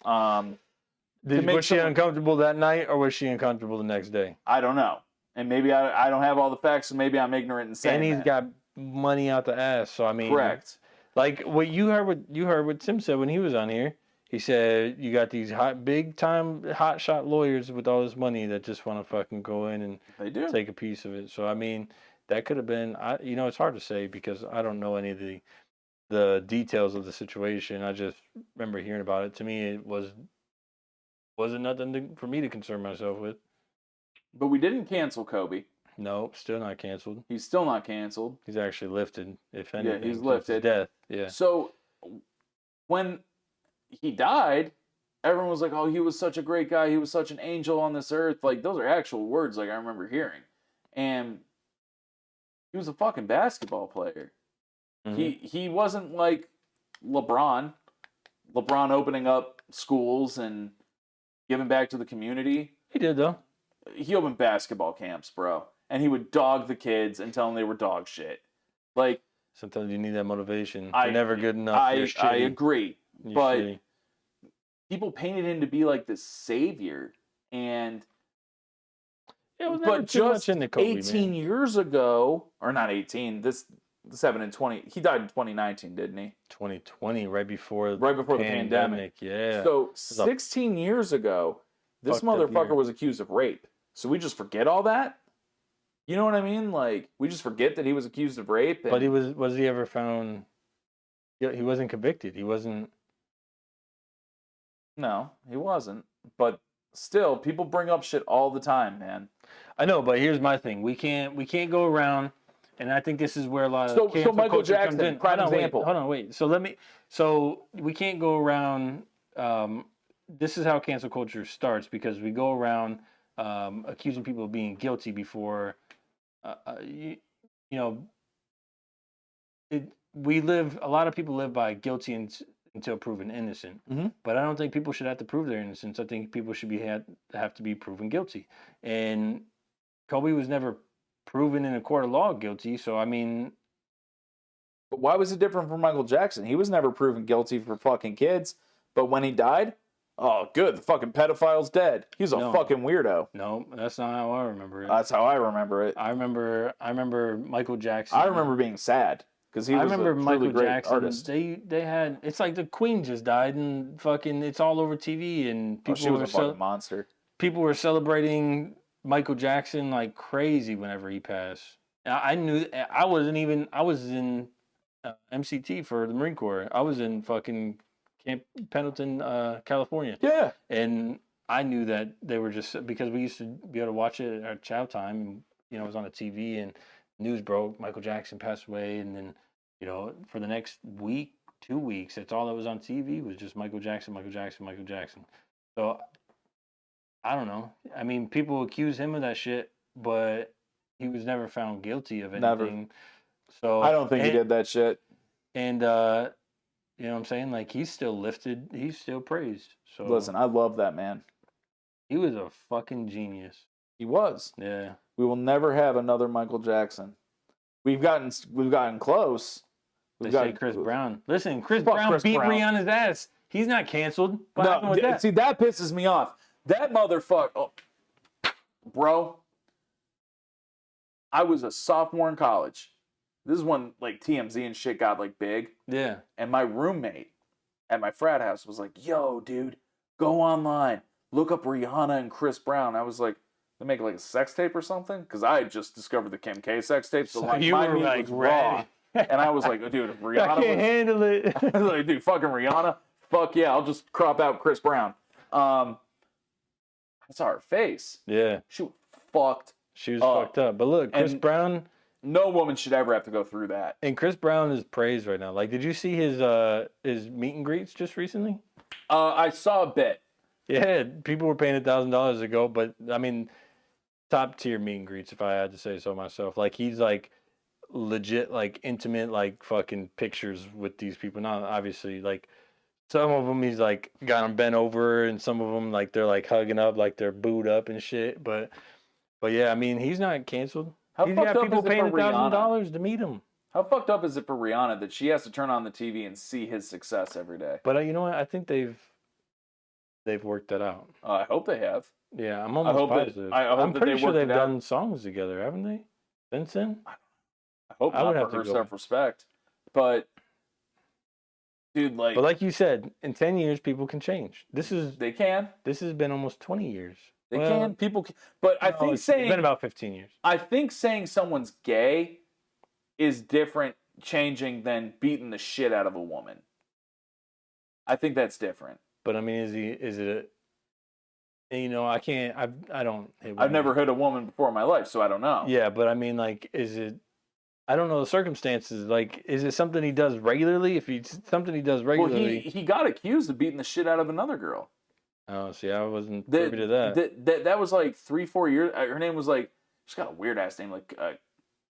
Was she uncomfortable that night, or was she uncomfortable the next day? I don't know. And maybe I don't have all the facts, so maybe I'm ignorant and saying And he's got money out the ass, so I mean, correct. Like what you heard what Tim said when he was on here. He said you got these big time hot shot lawyers with all this money that just want to fucking go in and They do take a piece of it. So I mean, that could have been. It's hard to say because I don't know any of the details of the situation. I just remember hearing about it. To me, it wasn't nothing for me to concern myself with. But we didn't cancel Kobe. No, still not canceled. He's still not canceled. He's actually lifted, if anything. Yeah, he's lifted. His death. Yeah. So when he died, everyone was like, "Oh, he was such a great guy. He was such an angel on this earth." Like those are actual words. Like I remember hearing, and he was a fucking basketball player. Mm-hmm. He wasn't like LeBron. LeBron opening up schools and giving back to the community. He did though. He opened basketball camps, bro. And he would dog the kids and tell them they were dog shit. Like sometimes you need that motivation. You're never good enough. I agree. But shitty. People painted him to be like this savior. And but just in the Kobe, 18 years ago, or not 18, this happened in 20. He died in 2019, didn't he? 2020, right before the pandemic. Yeah. So 16 years ago, this motherfucker was accused of rape. So we just forget all that? You know what I mean? Like, we just forget that he was accused of rape. But was he ever found? He wasn't convicted. He wasn't. No, he wasn't. But still, people bring up shit all the time, man. I know, but here's my thing: we can't go around, and I think this is where a lot of so Michael Jackson, prime example. Hold on, wait. So we can't go around. This is how cancel culture starts because we go around accusing people of being guilty before, a lot of people live by guilty until proven innocent. Mm-hmm. But I don't think people should have to prove their innocence. I think people should have to be proven guilty. And Kobe was never proven in a court of law guilty. So, I mean. But why was it different from Michael Jackson? He was never proven guilty for fucking kids. But when he died, oh, good. The fucking pedophile's dead. He's a fucking weirdo. No, that's not how I remember it. That's how I remember it. I remember Michael Jackson. I remember being sad because he was a really great artist. They had. It's like the Queen just died and fucking. It's all over TV and people. She was a fucking monster. People were celebrating Michael Jackson like crazy whenever he passed. I knew. I was in MCT for the Marine Corps. I was in fucking Camp Pendleton, California. Yeah. And I knew that they were just because we used to be able to watch it at chow time. And, it was on the TV and news broke. Michael Jackson passed away. And then, for the next week, 2 weeks, that's all that was on TV was just Michael Jackson, Michael Jackson, Michael Jackson. So I don't know. I mean, people accuse him of that shit, but he was never found guilty of anything. Never. So I don't think he did that shit. And, you know what I'm saying? Like, he's still lifted. He's still praised. So listen, I love that man. He was a fucking genius. He was. Yeah. We will never have another Michael Jackson. We've gotten close. They say Chris Brown. Listen, Chris Brown beat Rihanna's ass. He's not canceled. What happened with that? See, that pisses me off. That motherfucker. Oh, bro, I was a sophomore in college. This is when like TMZ and shit got like big. Yeah. And my roommate at my frat house was like, "Yo, dude, go online, look up Rihanna and Chris Brown." I was like, to make like a sex tape or something? Because I had just discovered the Kim K sex tape, so like you my were meat like was raw, and I was like, dude, if Rihanna I can't handle it. I was like, dude, fucking Rihanna, fuck yeah, I'll just crop out Chris Brown. I saw her face. Yeah, She was fucked. she was fucked up. But look, Chris Brown. No woman should ever have to go through that. And Chris Brown is praised right now. Like, did you see his meet and greets just recently? I saw a bit. Yeah, people were paying $1,000 to go, but I mean, top tier meet and greets, if I had to say so myself. Like, he's like legit, like intimate, like fucking pictures with these people. Not obviously, like some of them he's like got them bent over, and some of them like they're like hugging up, like they're booed up and shit. But yeah, I mean, he's not canceled. How He's fucked got up people is it paying for Rihanna? $1,000 to meet him. How fucked up is it for Rihanna that she has to turn on the TV and see his success every day? But you know what? I think they've worked that out. I hope they have. Yeah, I'm almost positive. I'm pretty sure they've done songs together, haven't they? Since then? I hope I would not have for to her go. self-respect. But, dude, like... But like you said, in 10 years, people can change. They can. This has been almost 20 years. They can. People can. But I think it's been about 15 years. I think saying someone's gay is different changing than beating the shit out of a woman. I think that's different. But I mean, is it you know, I can't, I don't. I've never hit a woman before in my life, so I don't know. Yeah, but I mean, like, is it, I don't know the circumstances. Like, is it something he does regularly? If it's something he does regularly. Well, he got accused of beating the shit out of another girl. Oh, see, I wasn't privy to that. That was like 3-4 years. Her name was like, she's got a weird ass name, like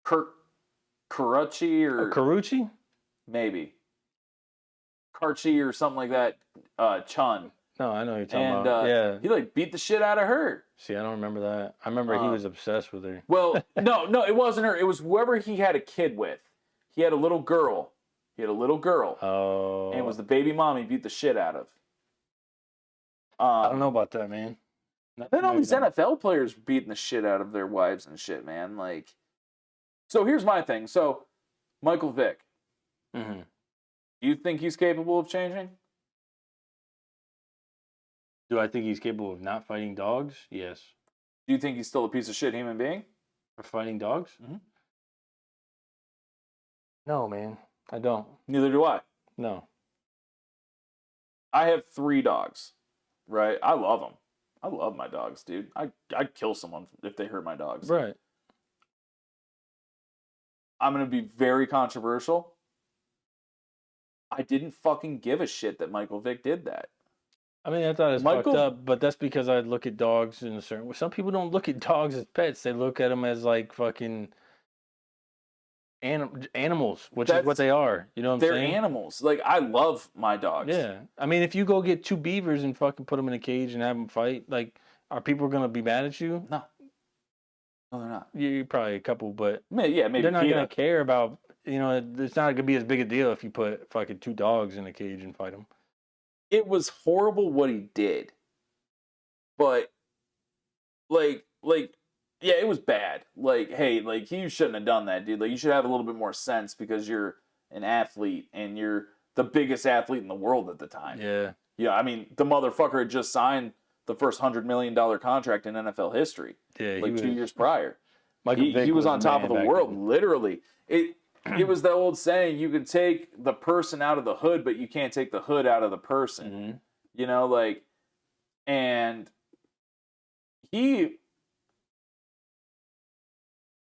Karuchi or Karuchi? Maybe Karchi or something like that. Chun. No, I know who you're talking about. Yeah, he like beat the shit out of her. See, I don't remember that. I remember he was obsessed with her. Well, no, it wasn't her. It was whoever he had a kid with. He had a little girl. Oh. And it was the baby mom he beat the shit out of. I don't know about that, man. Then all these NFL players beating the shit out of their wives and shit, man. Like, so here's my thing. So, Michael Vick. Mm-hmm. Do you think he's capable of changing? Do I think he's capable of not fighting dogs? Yes. Do you think he's still a piece of shit human being? For fighting dogs? Mm-hmm. No, man. I don't. Neither do I. No. I have 3 dogs, right? I love them. I love my dogs, dude. I'd kill someone if they hurt my dogs. Right. I'm going to be very controversial. I didn't fucking give a shit that Michael Vick did that. I mean, I thought it was fucked up, but that's because I look at dogs in a certain way. Some people don't look at dogs as pets. They look at them as like fucking animals, which is what they are. You know what I'm saying? They're animals. Like, I love my dogs. Yeah. I mean, if you go get 2 beavers and fucking put them in a cage and have them fight, like, are people going to be mad at you? No. No, they're not. You're probably a couple, but yeah, maybe they're not going to care about, you know, it's not going to be as big a deal if you put fucking 2 dogs in a cage and fight them. It was horrible what he did. But, like, yeah, it was bad. Like, hey, like, you shouldn't have done that, dude. Like, you should have a little bit more sense because you're an athlete and you're the biggest athlete in the world at the time. Yeah. Yeah, I mean, the motherfucker had just signed the first $100 million contract in NFL history. Yeah, like 2 years prior. He was on top of the world, literally. It was the old saying, you can take the person out of the hood, but you can't take the hood out of the person. Mm-hmm. You know, like, and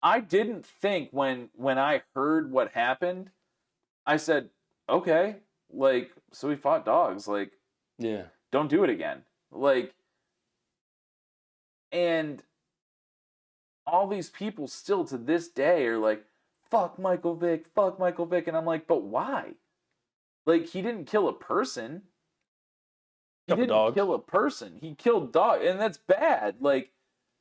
I didn't think when I heard what happened, I said, okay, like, so he fought dogs, like, yeah, don't do it again. Like, and all these people still to this day are like, fuck Michael Vick, and I'm like, but why? Like, he didn't kill a person. He didn't kill a person. He killed dogs, and that's bad. Like,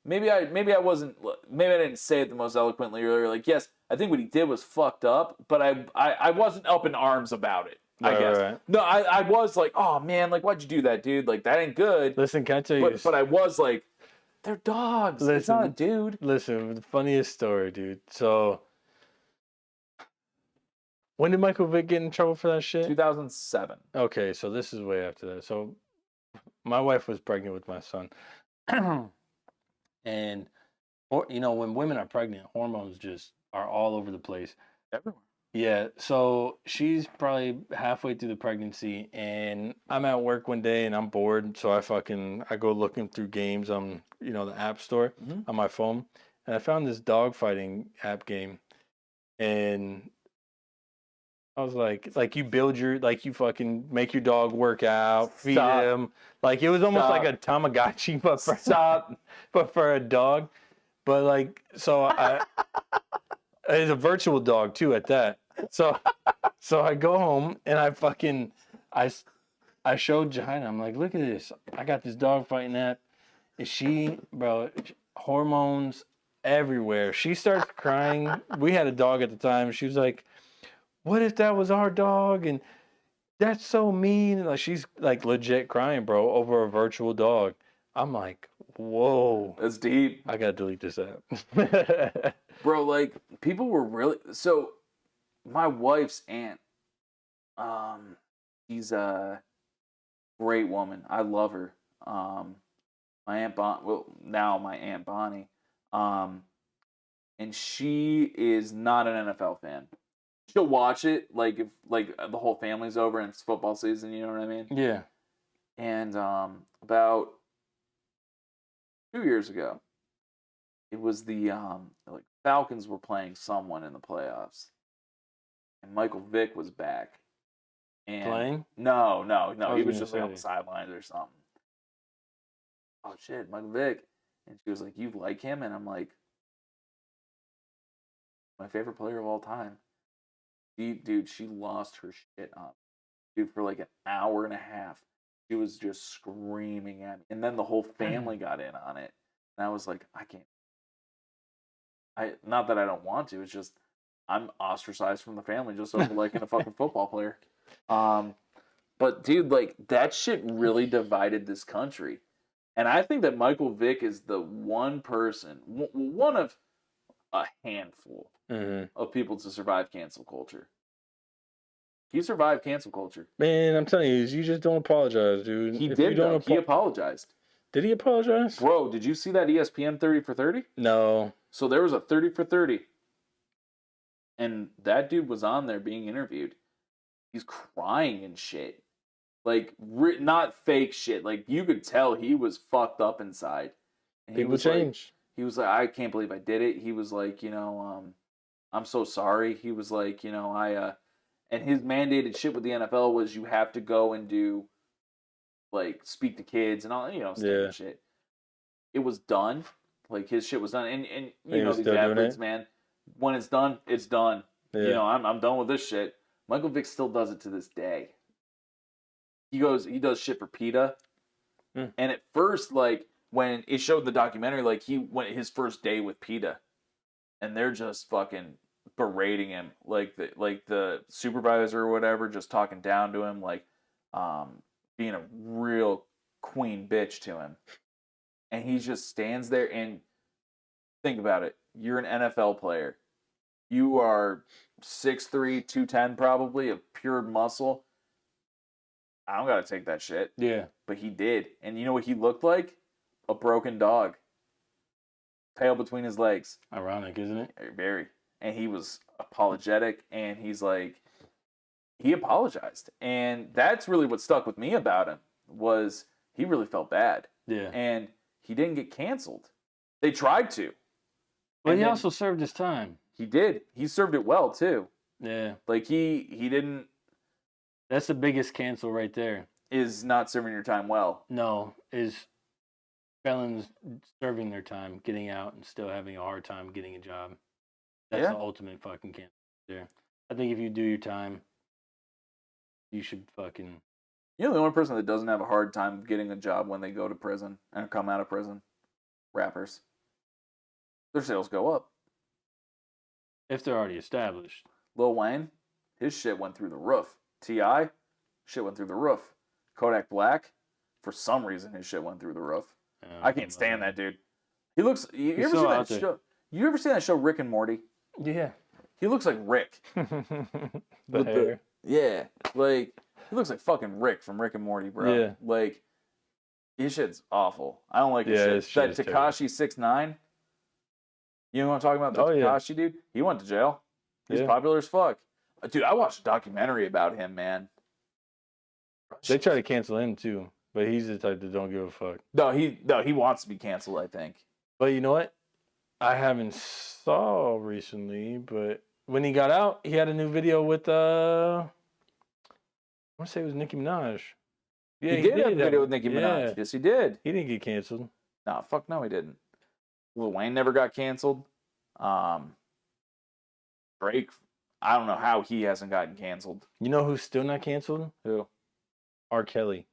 maybe I didn't say it the most eloquently earlier. Like, yes, I think what he did was fucked up, but I wasn't up in arms about it. I guess. Right. No, I was like, oh man, like, why'd you do that, dude? Like, that ain't good. Listen, can I tell you? But I was like, they're dogs. Listen, it's not a dude. Listen, the funniest story, dude. So, when did Michael Vick get in trouble for that shit? 2007. Okay, so this is way after that. So, my wife was pregnant with my son. And, or when women are pregnant, hormones just are all over the place. Everywhere. Yeah, so she's probably halfway through the pregnancy, and I'm at work one day and I'm bored, so I go looking through games on the app store on my phone, and I found this dog fighting app game, and I was like you fucking make your dog work out, feed him, like it was almost like a Tamagotchi, but for a dog, but like it's a virtual dog too at that. So I go home and I showed Jahina. I'm like, look at this. I got this dog fighting app. And bro, hormones everywhere. She starts crying. We had a dog at the time. She was like, what if that was our dog? And that's so mean. Like she's like legit crying, bro, over a virtual dog. I'm like, whoa. That's deep. I gotta delete this app. Bro, like people were really so. My wife's aunt, she's a great woman. I love her. My aunt now my aunt Bonnie, and she is not an NFL fan. She'll watch it like if the whole family's over and it's football season. You know what I mean? Yeah. And about 2 years ago, it was the Falcons were playing someone in the playoffs. And Michael Vick was back. And playing? No. He was just on the sidelines or something. Oh shit, Michael Vick. And she was like, "You like him?" And I'm like, "My favorite player of all time." She lost her shit up. Dude, for like an hour and a half. She was just screaming at me. And then the whole family got in on it. And I was like, I can't. Not that I don't want to, it's just I'm ostracized from the family just over liking a fucking football player. But dude, like that shit really divided this country. And I think that Michael Vick is the one person, one of a handful of people to survive cancel culture. He survived cancel culture. Man, I'm telling you, you just don't apologize, dude. He did, though. He apologized. Did he apologize? Bro, did you see that ESPN 30 for 30? No. So there was a 30 for 30. And that dude was on there being interviewed. He's crying and shit. Like, not fake shit. Like, you could tell he was fucked up inside. And people change. He was like, I can't believe I did it. He was like, I'm so sorry. He was like, and his mandated shit with the NFL was you have to go and do, like, speak to kids and all, standard shit. It was done. Like, his shit was done. And these athletes, man, when it's done, it's done. Yeah. I'm done with this shit. Michael Vick still does it to this day. He does shit for PETA. And at first, like, when it showed in the documentary, like, he went his first day with PETA. And they're just fucking berating him. Like the supervisor or whatever, just talking down to him, like, being a real queen bitch to him. And he just stands there and think about it. You're an NFL player. You are 6'3", 210 probably, of pure muscle. I don't got to take that shit. Yeah. But he did. And you know what he looked like? A broken dog. Tail between his legs. Ironic, isn't it? Very. And he was apologetic, and he's like, he apologized. And that's really what stuck with me about him, was he really felt bad. Yeah. And he didn't get canceled. They tried to. But he also served his time. He did. He served it well, too. Yeah. Like, he didn't... That's the biggest cancel right there. Is not serving your time well. No, is felons serving their time, getting out, and still having a hard time getting a job. That's the ultimate fucking cancel there. I think if you do your time, you should fucking... You know the only person that doesn't have a hard time getting a job when they go to prison and come out of prison? Rappers. Their sales go up. If they're already established. Lil Wayne, his shit went through the roof. T.I., shit went through the roof. Kodak Black, for some reason, his shit went through the roof. I can't stand that dude. He looks... You ever see that show? You ever seen that show Rick and Morty? Yeah. He looks like Rick. the hair. Yeah. Like, he looks like fucking Rick from Rick and Morty, bro. Yeah. Like, His shit's awful. I don't like his Yeah, shit. his shit That is terrible. Tekashi 6ix9ine. You know what I'm talking about? The Oh, yeah. Tekashi dude. He went to jail. He's Yeah. popular as fuck. Dude, I watched a documentary about him, man. They try to cancel him too, but he's the type that don't give a fuck. No, he wants to be canceled, I think. But you know what? I haven't saw recently, but when he got out, he had a new video with I want to say it was Nicki Minaj. Yeah, he did have a have video it. with Nicki Minaj. Yeah. Yes, he did. He didn't get canceled. Nah, fuck no, he didn't. Lil Wayne never got canceled. Drake, I don't know how he hasn't gotten canceled. You know who's still not canceled? Who? R. Kelly.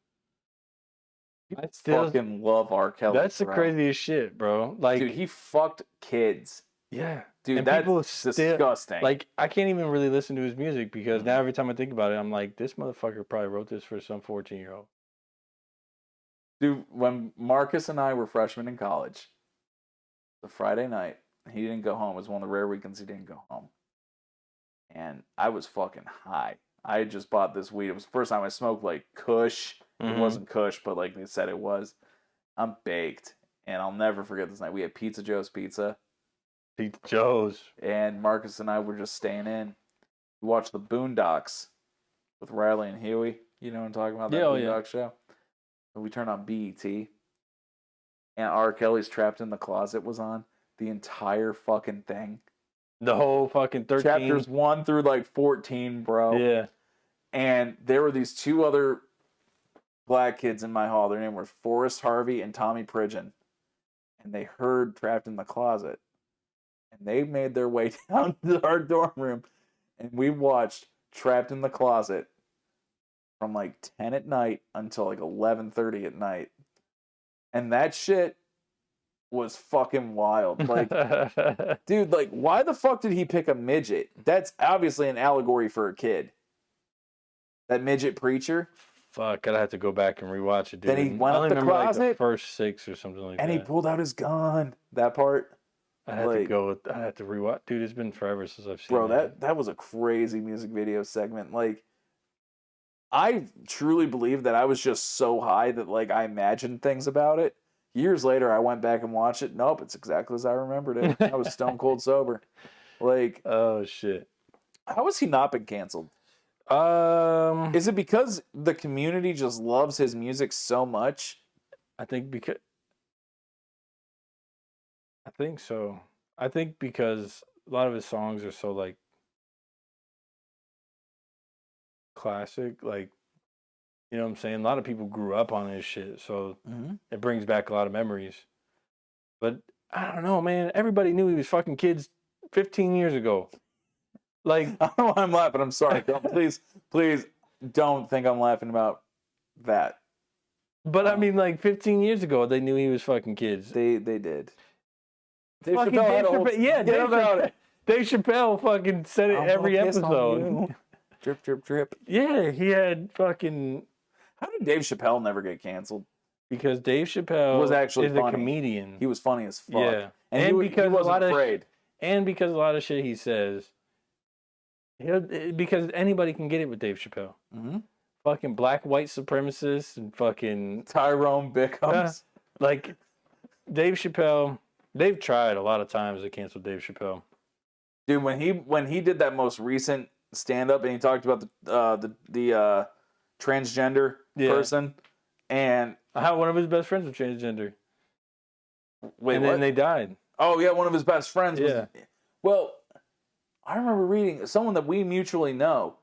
I fucking love R. Kelly. That's the craziest shit, bro. Like, dude, he fucked kids. Yeah. Dude, and that's disgusting. Like, I can't even really listen to his music because now every time I think about it, I'm like, this motherfucker probably wrote this for some 14-year-old. Dude, when Marcus and I were freshmen in college, the Friday night, he didn't go home. It was one of the rare weekends he didn't go home. And I was fucking high. I had just bought this weed. It was the first time I smoked, like, Kush. It wasn't Kush, but, like, they said it was. I'm baked. And I'll never forget this night. We had Pizza Joe's Pizza. Pizza Joe's. And Marcus and I were just staying in. We watched the Boondocks with Riley and Huey. You know what I'm talking about? That Boondock show. And we turned on BET. And R. Kelly's Trapped in the Closet was on. The entire fucking thing. The whole fucking 13. Chapters 1 through like 14, bro. Yeah. And there were these two other black kids in my hall. Their name were Forrest Harvey and Tommy Pridgeon. And they heard Trapped in the Closet. And they made their way down to our dorm room. And we watched Trapped in the Closet from like 10 at night until like 11:30 at night. And that shit was fucking wild. Like, dude, like, why the fuck did he pick a midget? That's obviously an allegory for a kid. That midget preacher. Fuck, I'd have to go back and rewatch it, dude. Then he went up the closet. Like the first 6 or something like that. And he pulled out his gun. That part. I'd have to go. I'd have to rewatch. Dude, it's been forever since I've seen it. Bro, that was a crazy music video segment. Like, I truly believe that I was just so high that, like, I imagined things about it. Years later, I went back and watched it. Nope, it's exactly as I remembered it. I was stone cold sober. Like, oh shit. How has he not been canceled? Is it because the community just loves his music so much? I think so. I think because a lot of his songs are so, like, classic, like, you know what I'm saying? A lot of people grew up on his shit, so it brings back a lot of memories. But I don't know, man. Everybody knew he was fucking kids 15 years ago. Like, I don't know why I'm laughing. I'm sorry. Please don't think I'm laughing about that. But I mean, like 15 years ago, they knew he was fucking kids. They did. Dave Chappelle fucking said it every episode. Drip, drip, drip. Yeah, he had fucking. How did Dave Chappelle never get canceled? Because Dave Chappelle was actually a comedian. He was funny as fuck. Yeah, and because he wasn't afraid. And because a lot of shit he says, because anybody can get it with Dave Chappelle. Fucking black white supremacists and fucking Tyrone Bickums. Like Dave Chappelle, they've tried a lot of times to cancel Dave Chappelle. Dude, when he did that most recent stand up and he talked about the transgender person and how one of his best friends was transgender. Wait, and then they died. Oh yeah, one of his best friends was. Yeah. Well, I remember reading someone that we mutually know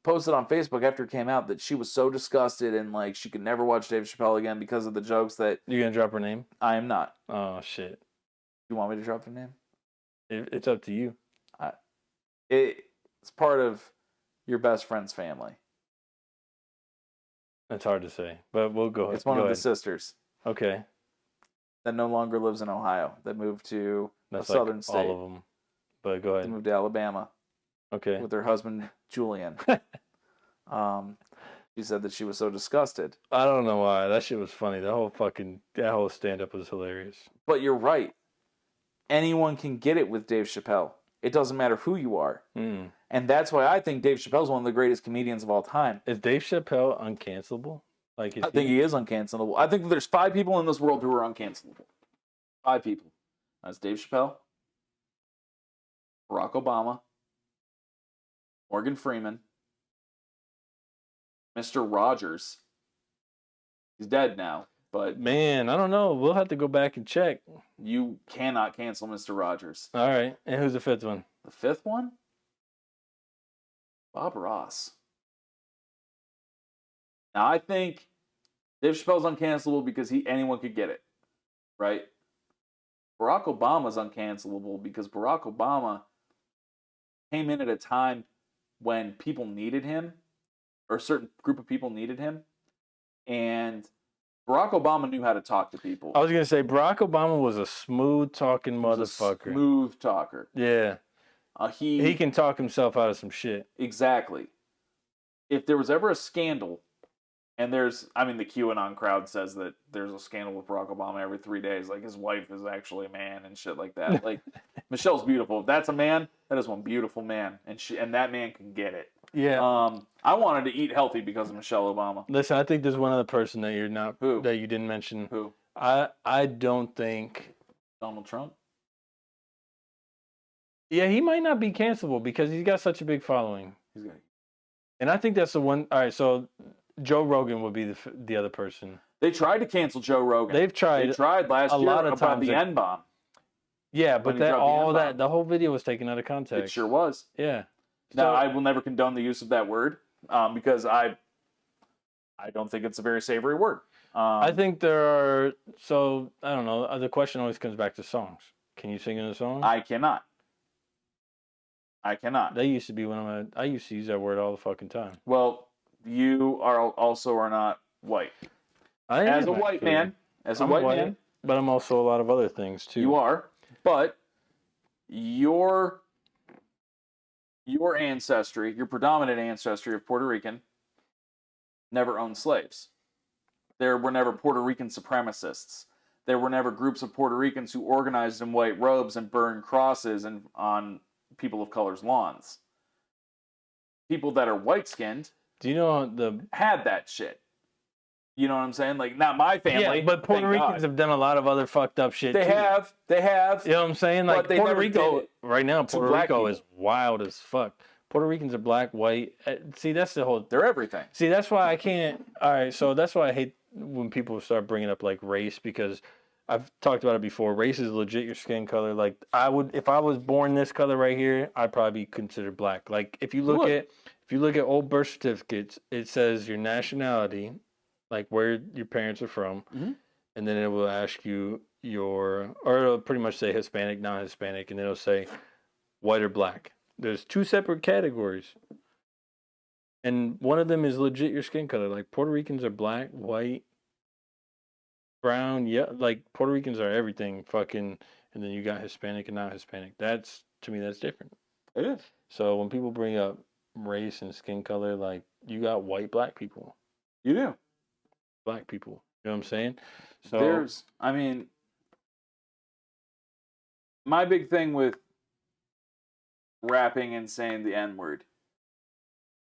posted on Facebook after it came out that she was so disgusted and like she could never watch Dave Chappelle again because of the jokes that. You gonna drop her name? I am not. Oh shit. You want me to drop her name? It's up to you. It's part of your best friend's family. That's hard to say, but we'll go ahead. It's one of the sisters. Okay. That no longer lives in Ohio. That moved to a southern state. All of them. But go ahead. They moved to Alabama. Okay. With her husband, Julian. She said that she was so disgusted. I don't know why. That shit was funny. That whole stand-up was hilarious. But you're right. Anyone can get it with Dave Chappelle. It doesn't matter who you are. And that's why I think Dave Chappelle's one of the greatest comedians of all time. Is Dave Chappelle uncancelable? Like, I think he is uncancelable. I think there's 5 people in this world who are uncancelable. 5 people. That's Dave Chappelle, Barack Obama, Morgan Freeman, Mr. Rogers. He's dead now, but Man, I don't know. We'll have to go back and check. you cannot cancel Mr. Rogers. All right. And who's the 5th one? The 5th one? Bob Ross. Now, I think Dave Chappelle's uncancelable because anyone could get it, right? Barack Obama's uncancelable because Barack Obama came in at a time when people needed him, or a certain group of people needed him, and Barack Obama knew how to talk to people. I was going to say, Barack Obama was a smooth-talking motherfucker. Smooth talker. Yeah. He can talk himself out of some shit. Exactly. If there was ever a scandal, and the QAnon crowd says that there's a scandal with Barack Obama every 3 days, like his wife is actually a man and shit like that. Like, Michelle's beautiful. If that's a man, that is one beautiful man, and that man can get it. Yeah. I wanted to eat healthy because of Michelle Obama. Listen, I think there's one other person that you're not that you didn't mention. Who? I don't think Donald Trump. Yeah, he might not be cancelable because he's got such a big following. And I think that's the one. All right, so Joe Rogan would be the other person. They tried to cancel Joe Rogan. They tried last year lot of about times the N-bomb. Yeah, but the whole video was taken out of context. It sure was. Yeah. Now, I will never condone the use of that word because I don't think it's a very savory word. I think there are, so, I don't know, the question always comes back to songs. Can you sing in a song? I cannot. That used to be I used to use that word all the fucking time. Well, you are not white. As a white man, but I'm also a lot of other things too. You are, but your ancestry, your predominant ancestry of Puerto Rican, never owned slaves. There were never Puerto Rican supremacists. There were never groups of Puerto Ricans who organized in white robes and burned crosses on people of color's lawns. People that are white-skinned, do you know had that shit? You know what I'm saying? Like, not my family. Yeah, but Puerto Ricans have done a lot of other fucked up shit. They have. You know what I'm saying? Like, Puerto Rico right now, Puerto Rico is wild as fuck. Puerto Ricans are black, white. See, that's the whole. They're everything. See, that's why I can't. All right, so that's why I hate when people start bringing up like race, because I've talked about it before. Race is legit your skin color. Like, if I was born this color right here, I'd probably be considered black. Like, if you look at old birth certificates, it says your nationality, like where your parents are from, and then it will ask you or it'll pretty much say Hispanic, non-Hispanic, and it'll say white or black. There's 2 separate categories, and one of them is legit your skin color. Like, Puerto Ricans are black, white, brown, yeah, like Puerto Ricans are everything, fucking, and then you got Hispanic and non-Hispanic. To me, that's different. It is. So when people bring up race and skin color, like, you got white black people. You do. Black people. You know what I'm saying? So my big thing with rapping and saying the N-word,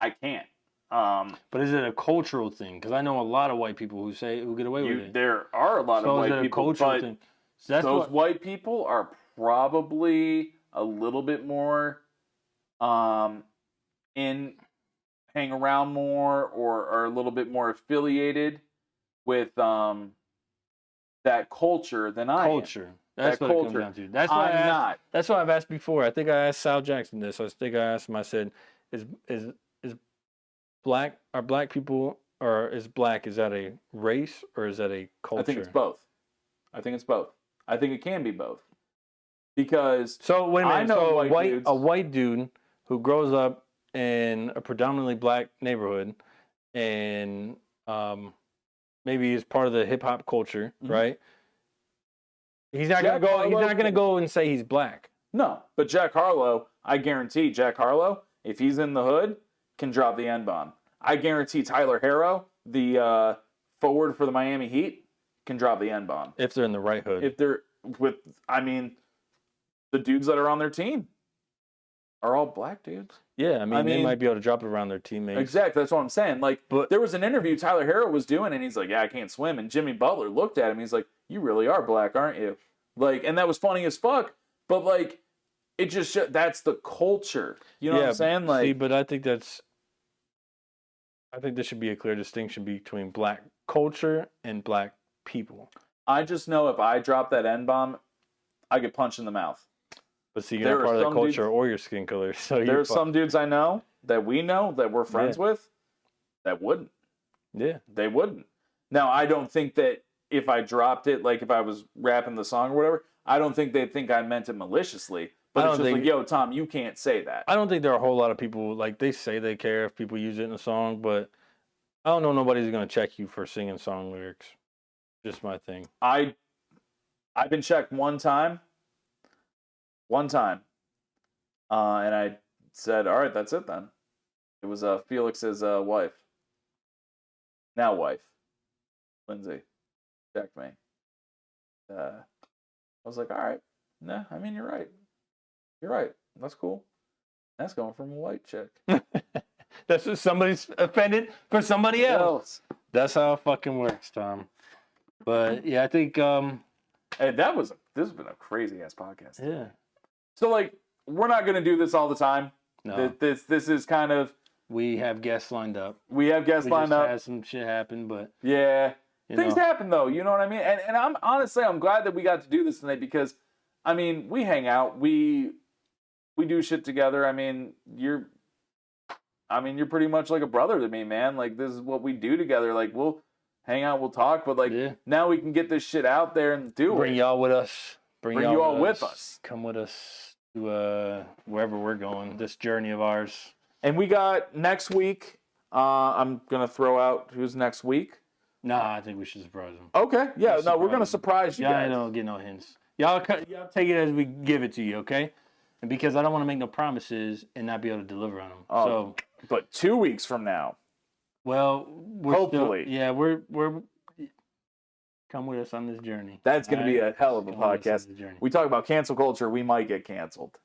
I can't. But is it a cultural thing? Because I know a lot of white people who get away with it. There are a lot of white people, but those white people are probably a little bit more hang around more or are a little bit more affiliated with that culture than I am. That's what it comes down to. That's why That's why I've asked before. I think I asked Sal Jackson this. I think I asked him. I said, "Is black people, or is that a race or is that a culture?" I think it's both. I think it can be both. Because wait a minute. I know a white dude who grows up in a predominantly black neighborhood and maybe is part of the hip hop culture, right? He's not gonna go and say he's black. No, but Jack Harlow, I guarantee Jack Harlow, if he's in the hood, can drop the N-bomb. I guarantee Tyler Herro, the forward for the Miami Heat, can drop the N-bomb. If they're in the right hood. If they're the dudes that are on their team. are all black dudes. Yeah, I mean, they might be able to drop it around their teammates. Exactly, that's what I'm saying. Like, But there was an interview Tyler Herro was doing, and he's like, "Yeah, I can't swim." And Jimmy Butler looked at him. He's like, "You really are black, aren't you?" Like, and that was funny as fuck. But like, it just that's the culture. You know what I'm saying? Like, see, but I think there should be a clear distinction between black culture and black people. I just know if I drop that N-bomb, I get punched in the mouth. But see, you're not part of the culture or your skin color. So there are some dudes I know that we're friends with that wouldn't. Yeah. They wouldn't. Now, I don't think that if I dropped it, like if I was rapping the song or whatever, I don't think they'd think I meant it maliciously. But it's just like, yo, Tom, you can't say that. I don't think there are a whole lot of people, like, they say they care if people use it in a song, but I don't know nobody's going to check you for singing song lyrics. Just my thing. I've been checked one time. And I said, all right, that's it then. It was Felix's wife. Now wife. Lindsay. Checked me. I was like, all right. Nah, I mean, you're right. You're right. That's cool. That's going from a white chick. That's what somebody's offended for somebody else. That's how it fucking works, Tom. But yeah, I think hey, this has been a crazy ass podcast. Yeah. So like, we're not gonna do this all the time. No. This is kind of, we have guests lined up. We just had some shit happen, but yeah, things happen though. You know what I mean? And I'm glad that we got to do this tonight because, I mean, we hang out, we do shit together. I mean, you're pretty much like a brother to me, man. Like, this is what we do together. Like, we'll hang out, we'll talk, but like, now we can get this shit out there and bring y'all with us. Bring you all with us. Come with us to wherever we're going. This journey of ours. And we got next week. I'm gonna throw out who's next week. Nah, I think we should surprise them. Okay, yeah, no, we're gonna surprise you guys. I don't get no hints. Y'all take it as we give it to you, okay? And because I don't want to make no promises and not be able to deliver on them. So, but 2 weeks from now. Well, hopefully, we're come with us on this journey. That's going to be a hell of a podcast. We talk about cancel culture. We might get canceled.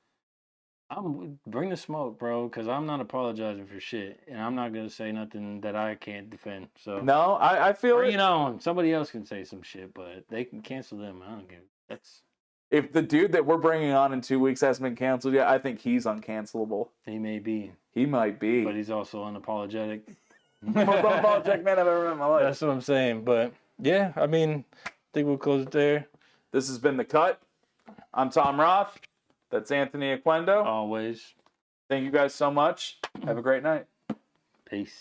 Bring the smoke, bro, because I'm not apologizing for shit, and I'm not going to say nothing that I can't defend. So no, I feel bring it on. Somebody else can say some shit, but they can cancel them. I don't give. If the dude that we're bringing on in 2 weeks hasn't been canceled yet, I think he's uncancelable. He may be. He might be. But he's also unapologetic. Most unapologetic man I've ever met in my life. That's what I'm saying. But yeah, I mean, I think we'll close it there. This has been The Cut. I'm Tom Roth. That's Anthony Aquendo. Always. Thank you guys so much. Have a great night. Peace.